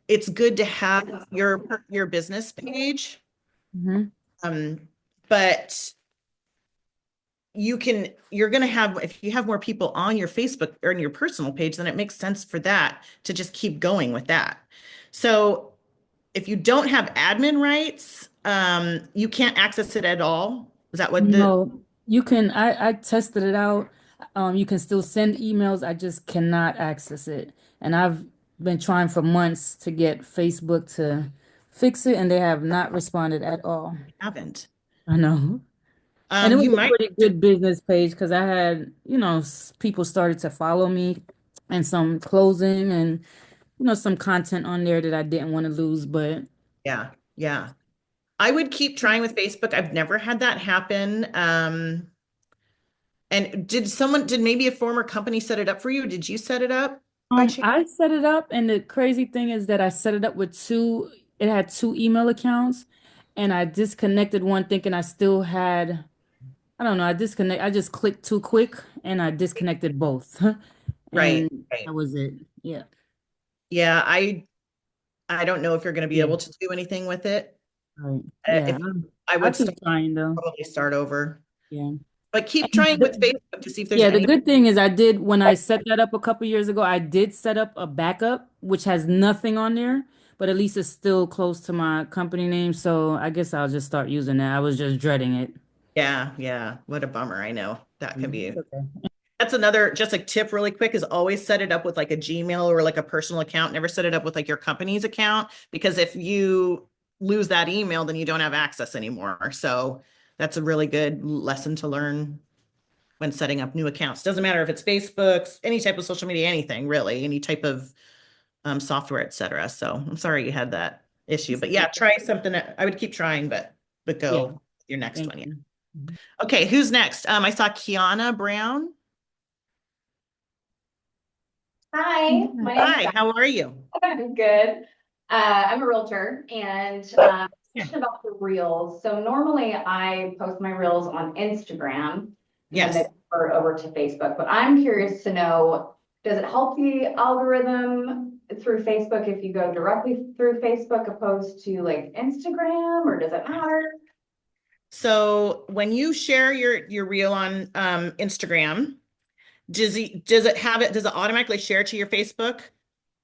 Speaker 2: it's good to have your business page. But you're going to have, if you have more people on your Facebook or in your personal page, then it makes sense for that to just keep going with that. So if you don't have admin rights, you can't access it at all. Is that what
Speaker 11: No, you can, I tested it out. You can still send emails. I just cannot access it. And I've been trying for months to get Facebook to fix it, and they have not responded at all.
Speaker 2: haven't?
Speaker 11: I know. And it was
Speaker 2: You
Speaker 11: a
Speaker 2: might,
Speaker 11: pretty good business page because I had, people started to follow me and some closing and, some content on there that I didn't want to lose. But
Speaker 2: yeah. I would keep trying with Facebook. I've never had that happen. And did maybe a former company set it up for you? Did you set it up by chance?
Speaker 11: I set it up, and the crazy thing is that I set it up with it had two email accounts, and I disconnected one thinking I still had, I don't know, I just clicked too quick and I disconnected both.
Speaker 2: Right.
Speaker 11: And that was it. Yeah.
Speaker 2: Yeah, I don't know if you're going to be
Speaker 11: Yeah.
Speaker 2: able to do anything with it.
Speaker 11: Right. Yeah.
Speaker 2: I
Speaker 11: I
Speaker 2: would
Speaker 11: keep trying though.
Speaker 2: probably start over.
Speaker 11: Yeah.
Speaker 2: But keep trying with Facebook to see if there's
Speaker 11: Yeah, the
Speaker 2: any.
Speaker 11: good thing is when I set that up a couple years ago, I did set up a backup, which has nothing on there, but at least it's still close to my company name. So I guess I'll just start using that. I was just dreading it.
Speaker 2: Yeah. What a bummer. I know that can be.
Speaker 11: Okay.
Speaker 2: That's another, just a tip really quick, is always set it up with like a Gmail or like a personal account. Never set it up with like your company's account, because if you lose that email, then you don't have access anymore. So that's a really good lesson to learn when setting up new accounts. Doesn't matter if it's Facebook, any type of social media, anything really, any type of software, etc. So I'm sorry you had that issue, but yeah, try something. I would keep trying, but go with your next one. Yeah. Okay, who's next? I saw Kiana Brown.
Speaker 15: Hi, my name
Speaker 2: Hi,
Speaker 15: is
Speaker 2: how are you?
Speaker 15: I'm good. I'm a realtor and question about the reels. So normally I post my reels on Instagram and they convert over to Facebook, but I'm curious to know, does it help the algorithm through Facebook if you go directly through Facebook opposed to like Instagram, or does it matter?
Speaker 2: So when you share your reel on Instagram, does it automatically share to your Facebook?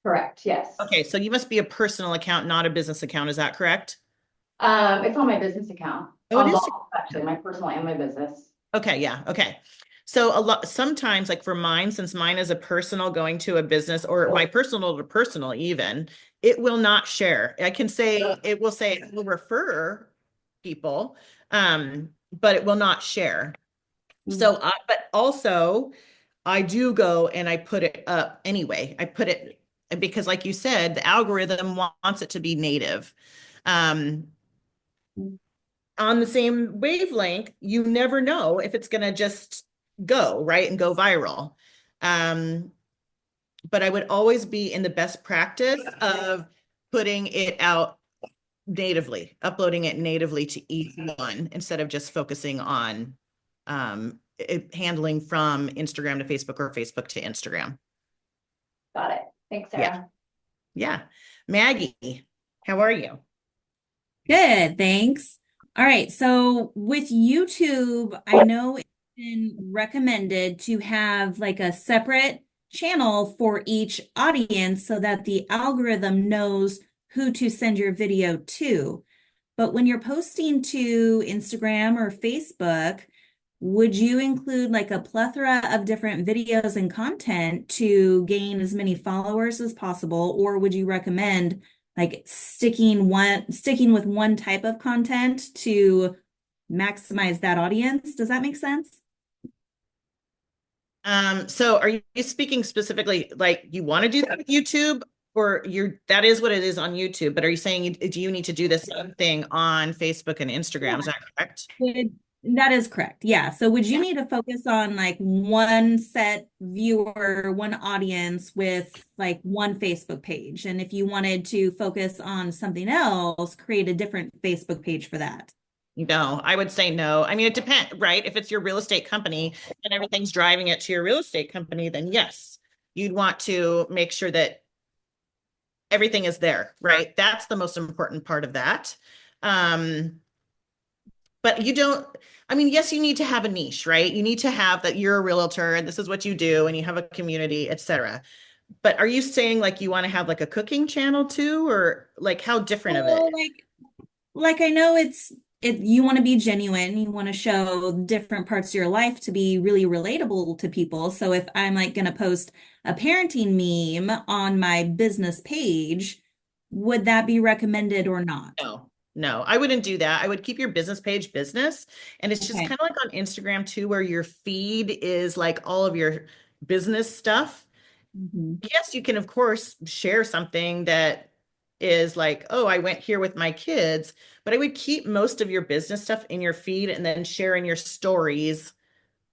Speaker 15: Correct, yes.
Speaker 2: Okay, so you must be a personal account, not a business account. Is that correct?
Speaker 15: It's on my business account.
Speaker 2: Oh, it is
Speaker 15: actually my personal and my business.
Speaker 2: Okay, yeah, okay. So sometimes, like for mine, since mine is a personal going to a business, or my personal to personal even, it will not share. I can say, it will say it will refer people, but it will not share. So, but also I do go and I put it up anyway. I put it because, like you said, the algorithm wants it to be native. On the same wavelength, you never know if it's going to just go right and go viral. But I would always be in the best practice of putting it out natively, uploading it natively to each one instead of just focusing on handling from Instagram to Facebook or Facebook to Instagram.
Speaker 15: Got it. Thanks, Sarah.
Speaker 2: Yeah. Maggie, how are you?
Speaker 16: Good, thanks. All right, so with YouTube, I know it's been recommended to have like a separate channel for each audience so that the algorithm knows who to send your video to. But when you're posting to Instagram or Facebook, would you include like a plethora of different videos and content to gain as many followers as possible? Or would you recommend like sticking with one type of content to maximize that audience? Does that make sense?
Speaker 2: So are you speaking specifically like you want to do that with YouTube, Or that is what it is on YouTube, but are you saying do you need to do the same thing on Facebook and Instagram? Is that correct?
Speaker 16: That is correct. Yeah. So would you need to focus on like one set viewer, one audience with like one Facebook page? And if you wanted to focus on something else, create a different Facebook page for that.
Speaker 2: No, I would say no. I mean, it depends, right? If it's your real estate company and everything's driving it to your real estate company, then yes, you'd want to make sure that everything is there, right? That's the most important part of that. But you don't, I mean, yes, you need to have a niche, right? You need to have that you're a realtor and this is what you do and you have a community, etc. But are you saying like you want to have like a cooking channel too, or like how different of
Speaker 16: So
Speaker 2: it?
Speaker 16: like I know you want to be genuine, you want to show different parts of your life to be really relatable to people. So if I'm like gonna post a parenting meme on my business page, would that be recommended or not?
Speaker 2: No, I wouldn't do that. I would keep your business page business. And it's just
Speaker 16: Okay.
Speaker 2: kind of like on Instagram too, where your feed is like all of your business stuff. Yes, you can, of course, share something that is like, oh, I went here with my kids, but I would keep most of your business stuff in your feed and then share in your stories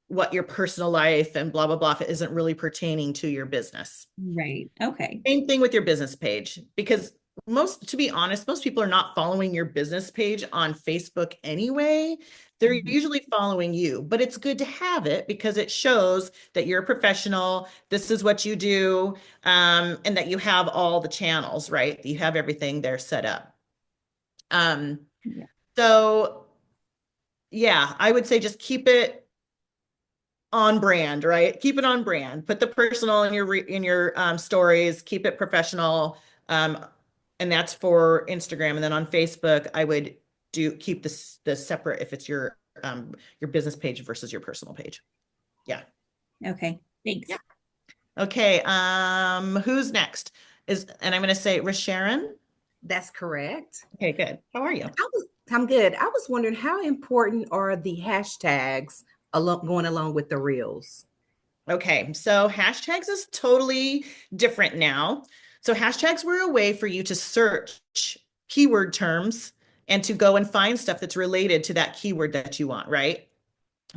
Speaker 2: what your personal life and blah, blah, blah, if it isn't really pertaining to your business.
Speaker 16: Right. Okay.
Speaker 2: Same thing with your business page, because to be honest, most people are not following your business page on Facebook anyway. They're usually following you, but it's good to have it because it shows that you're a professional. This is what you do, and that you have all the channels, right? You have everything there set up. So yeah, I would say just keep it on brand, right? Keep it on brand. Put the personal in your stories. Keep it professional, and that's for Instagram. And then on Facebook, I would keep the separate if it's your business page versus your personal page. Yeah.
Speaker 16: Okay. Thanks.
Speaker 2: Yeah. Okay. Who's next? And I'm going to say Rasharon.
Speaker 17: That's correct.
Speaker 2: Okay, good. How are you?
Speaker 17: I'm good. I was wondering how important are the hashtags going along with the reels?
Speaker 2: Okay, so hashtags is totally different now. So hashtags were a way for you to search keyword terms and to go and find stuff that's related to that keyword that you want, right?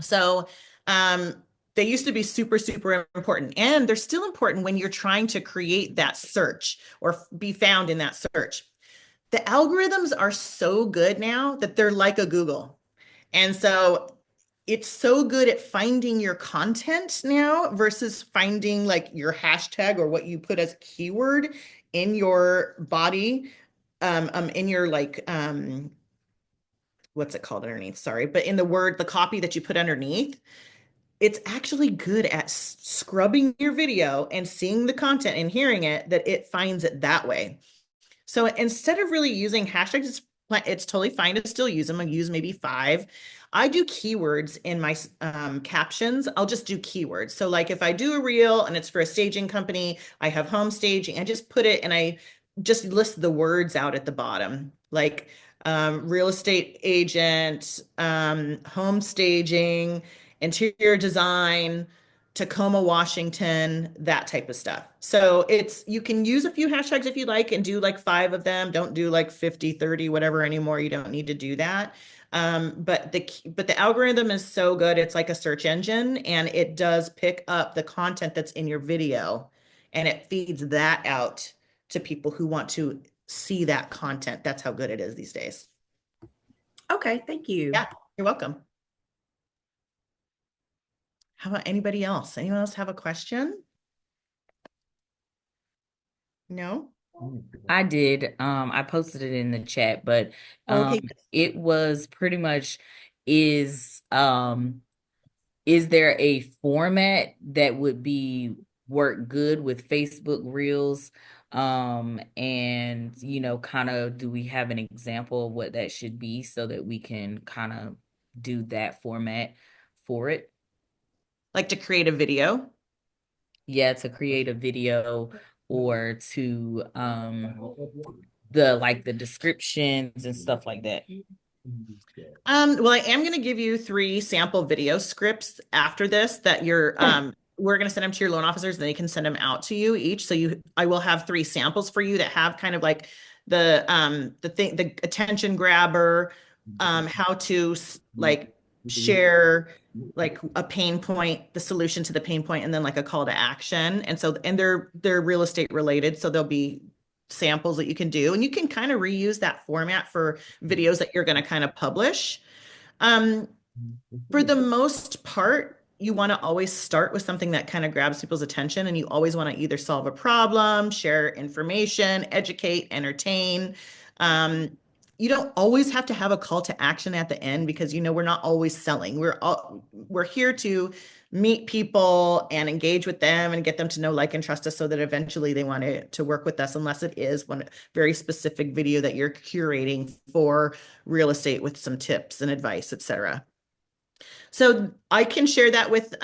Speaker 2: So they used to be super, super important. And they're still important when you're trying to create that search or be found in that search. The algorithms are so good now that they're like a Google. And so it's so good at finding your content now versus finding like your hashtag or what you put as keyword in your body, in your like, what's it called underneath? Sorry, but in the copy that you put underneath, it's actually good at scrubbing your video and seeing the content and hearing it that it finds it that way. So instead of really using hashtags, it's totally fine to still use them. I use maybe 5. I do keywords in my captions. I'll just do keywords. So like if I do a reel and it's for a staging company, I have home staging, I just put it and I just list the words out at the bottom, like real estate agent, home staging, interior design, Tacoma, Washington, that type of stuff. So you can use a few hashtags if you like and do like 5 of them. Don't do like 50, 30, whatever anymore. You don't need to do that. But the algorithm is so good. It's like a search engine and it does pick up the content that's in your video and it feeds that out to people who want to see that content. That's how good it is these days.
Speaker 17: Okay, thank you.
Speaker 2: Yeah, you're welcome. How about anybody else? Anyone else have a question? No?
Speaker 13: I did. I posted it in the chat, but
Speaker 2: Okay.
Speaker 13: it was pretty much is there a format that would work good with Facebook Reels? And kind of do we have an example of what that should be so that we can kind of do that format for it?
Speaker 2: Like to create a video?
Speaker 13: Yeah, to create a video or to the descriptions and stuff like that.
Speaker 2: Well, I am going to give you 3 sample video scripts after this that you're we're going to send them to your loan officers and they can send them out to you each. So I will have 3 samples for you that have kind of like the attention grabber, how to like share like a pain point, the solution to the pain point, and then like a call to action. And so, and they're real estate related. So there'll be samples that you can do, and you can kind of reuse that format for videos that you're going to kind of publish. For the most part, you want to always start with something that kind of grabs people's attention, and you always want to either solve a problem, share information, educate, entertain. You don't always have to have a call to action at the end because we're not always selling. We're here to meet people and engage with them and get them to know, like, and trust us so that eventually they want to work with us, unless it is one very specific video that you're curating for real estate with some tips and advice, etc. So I can share that with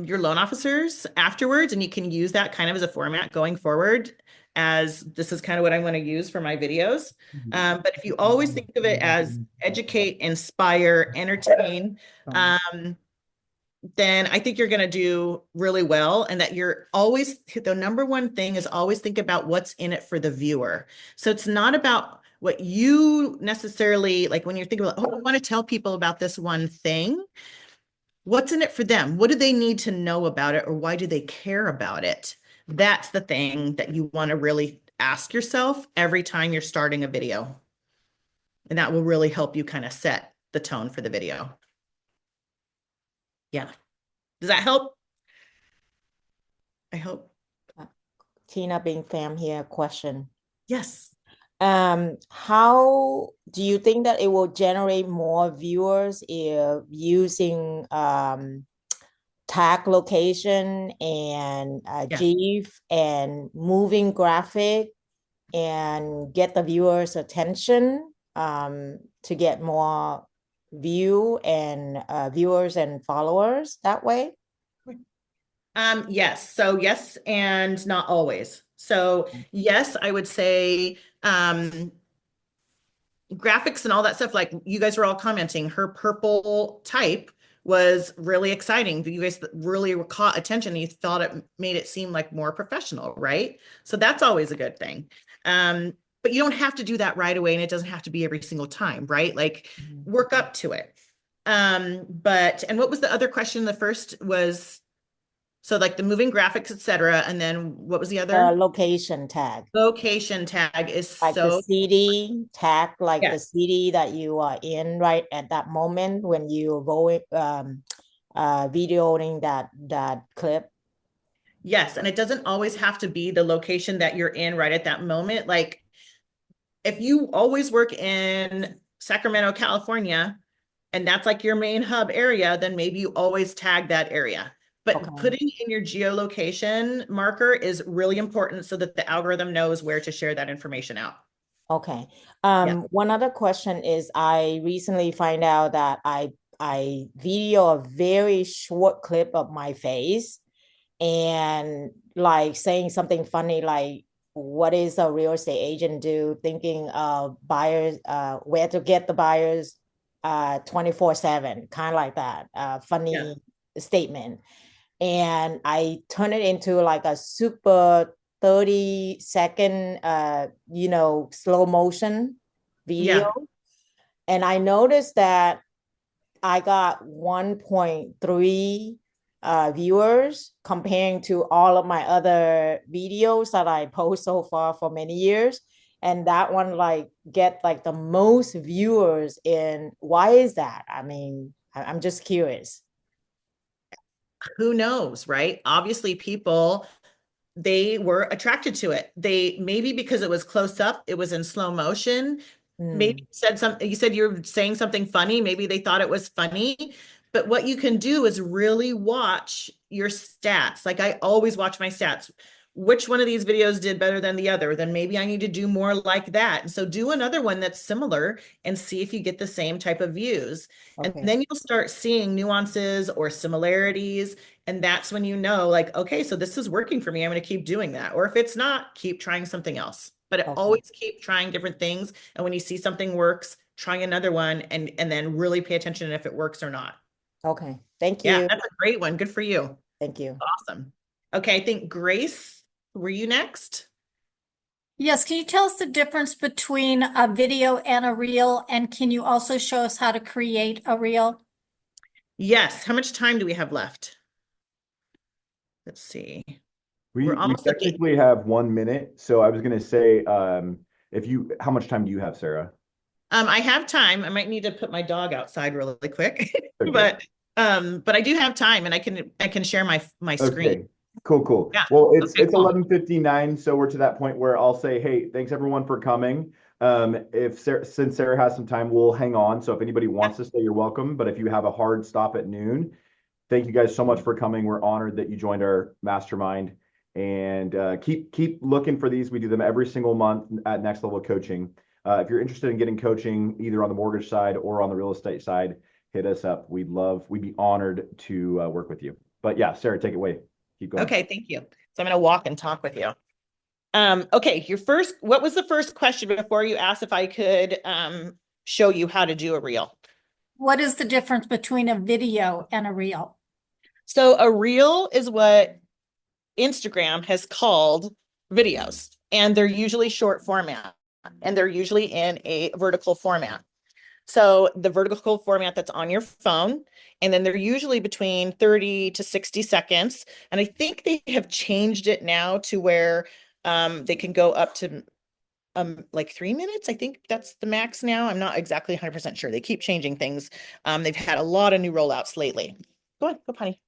Speaker 2: your loan officers afterwards, and you can use that kind of as a format going forward, as this is kind of what I'm going to use for my videos. But if you always think of it as educate, inspire, entertain, then I think you're going to do really well. And that you're always, the number one thing is always think about what's in it for the viewer. So it's not about what you necessarily, like when you're thinking about, I want to tell people about this one thing. What's in it for them? What do they need to know about it, or why do they care about it? That's the thing that you want to really ask yourself every time you're starting a video. And that will really help you kind of set the tone for the video. Yeah. Does that help? I hope.
Speaker 9: Tina Bing Pham here, question.
Speaker 2: Yes.
Speaker 9: How do you think that it will generate more viewers if using tag location and GIF and moving graphic and get the viewers' attention to get more viewers and followers that way?
Speaker 2: Yes. So yes, and not always. So yes, I would say graphics and all that stuff, like you guys were all commenting, her purple type was really exciting. You guys really caught attention. You thought it made it seem like more professional, right? So that's always a good thing. But you don't have to do that right away, and it doesn't have to be every single time, right? Like work up to it. And what was the other question? The first was, so like the moving graphics, etc. And then what was the other?
Speaker 9: Location tag.
Speaker 2: Location tag is
Speaker 9: like
Speaker 2: so
Speaker 9: the city tag, like the city that you are in right at that moment when you're going videoing that clip.
Speaker 2: Yes, and it doesn't always have to be the location that you're in right at that moment. Like if you always work in Sacramento, California, and that's like your main hub area, then maybe you always tag that area. But putting in your geolocation marker is really important so that the algorithm knows where to share that information out.
Speaker 9: Okay. One other question is, I recently find out that I video a very short clip of my face and like saying something funny, like what is a real estate agent do, thinking of buyers, where to get the buyers 24/7, kind of like that, funny statement. And I turn it into like a super 30-second, slow motion video. And I noticed that I got 1.3 viewers comparing to all of my other videos that I post so far for many years. And that one like get like the most viewers in. Why is that? I mean, I'm just curious.
Speaker 2: Who knows, right? Obviously, people, they were attracted to it. They maybe because it was close up, it was in slow motion. Maybe you said you're saying something funny. Maybe they thought it was funny. But what you can do is really watch your stats. Like I always watch my stats. Which one of these videos did better than the other? Then maybe I need to do more like that. And so do another one that's similar and see if you get the same type of views. And then you'll start seeing nuances or similarities. And that's when you know, like, okay, so this is working for me. I'm going to keep doing that. Or if it's not, keep trying something else. But always keep trying different things. And when you see something works, try another one and then really pay attention if it works or not.
Speaker 9: Okay. Thank you.
Speaker 2: Yeah, that's a great one. Good for you.
Speaker 9: Thank you.
Speaker 2: Awesome. Okay, I think Grace, were you next?
Speaker 18: Yes, can you tell us the difference between a video and a reel? And can you also show us how to create a reel?
Speaker 2: Yes. How much time do we have left? Let's see.
Speaker 1: We
Speaker 2: We're almost at the,
Speaker 1: technically have 1 minute. So I was going to say, how much time do you have, Sarah?
Speaker 2: I have time. I might need to put my dog outside really quick,
Speaker 1: Okay.
Speaker 2: but I do have time, and I can share my screen.
Speaker 1: Okay. Cool.
Speaker 2: Yeah.
Speaker 1: Well, it's
Speaker 2: Okay, cool.
Speaker 1: 11:59, so we're to that point where I'll say, hey, thanks everyone for coming. Since Sarah has some time, we'll hang on. So if anybody wants to stay, you're welcome. But if you have a hard stop at noon, thank you guys so much for coming. We're honored that you joined our mastermind, and keep looking for these. We do them every single month at Next Level Coaching. If you're interested in getting coaching either on the mortgage side or on the real estate side, hit us up. We'd be honored to work with you. But yeah, Sarah, take it away. Keep going.
Speaker 2: Okay, thank you. So I'm going to walk and talk with you. Okay, what was the first question before you asked if I could show you how to do a reel?
Speaker 18: What is the difference between a video and a reel?
Speaker 2: So a reel is what Instagram has called videos, and they're usually short format, and they're usually in a vertical format. So the vertical format that's on your phone, and then they're usually between 30 to 60 seconds. And I think they have changed it now to where they can go up to like 3 minutes. I think that's the max now. I'm not exactly 100% sure. They keep changing things. They've had a lot of new rollouts lately. Go on, go potty.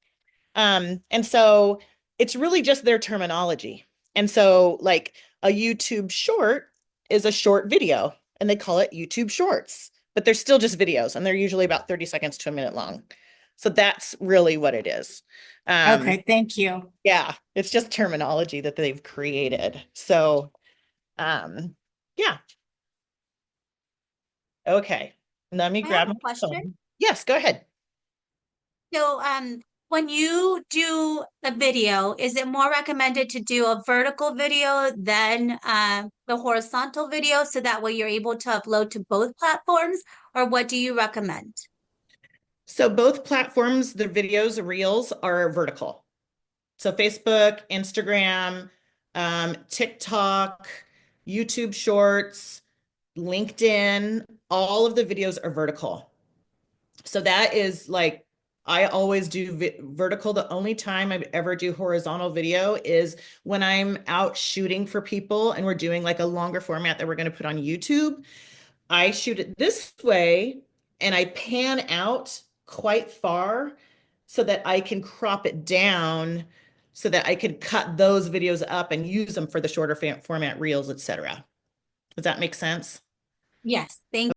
Speaker 2: And so it's really just their terminology. And so like a YouTube short is a short video, and they call it YouTube Shorts, but they're still just videos, and they're usually about 30 seconds to a minute long. So that's really what it is.
Speaker 18: Okay, thank you.
Speaker 2: Yeah, it's just terminology that they've created. So, yeah. Okay, let me
Speaker 19: I
Speaker 2: grab
Speaker 19: have
Speaker 2: my
Speaker 19: a question.
Speaker 2: phone. Yes, go ahead.
Speaker 19: So, when you do a video, is it more recommended to do a vertical video than the horizontal video so that way you're able to upload to both platforms, or what do you recommend?
Speaker 2: So both platforms, the videos, the reels are vertical. So Facebook, Instagram, TikTok, YouTube Shorts, LinkedIn, all of the videos are vertical. So that is like, I always do vertical. The only time I ever do horizontal video is when I'm out shooting for people and we're doing like a longer format that we're going to put on YouTube. I shoot it this way and I pan out quite far so that I can crop it down so that I can cut those videos up and use them for the shorter format reels, etc. Does that make sense?
Speaker 19: Yes, thank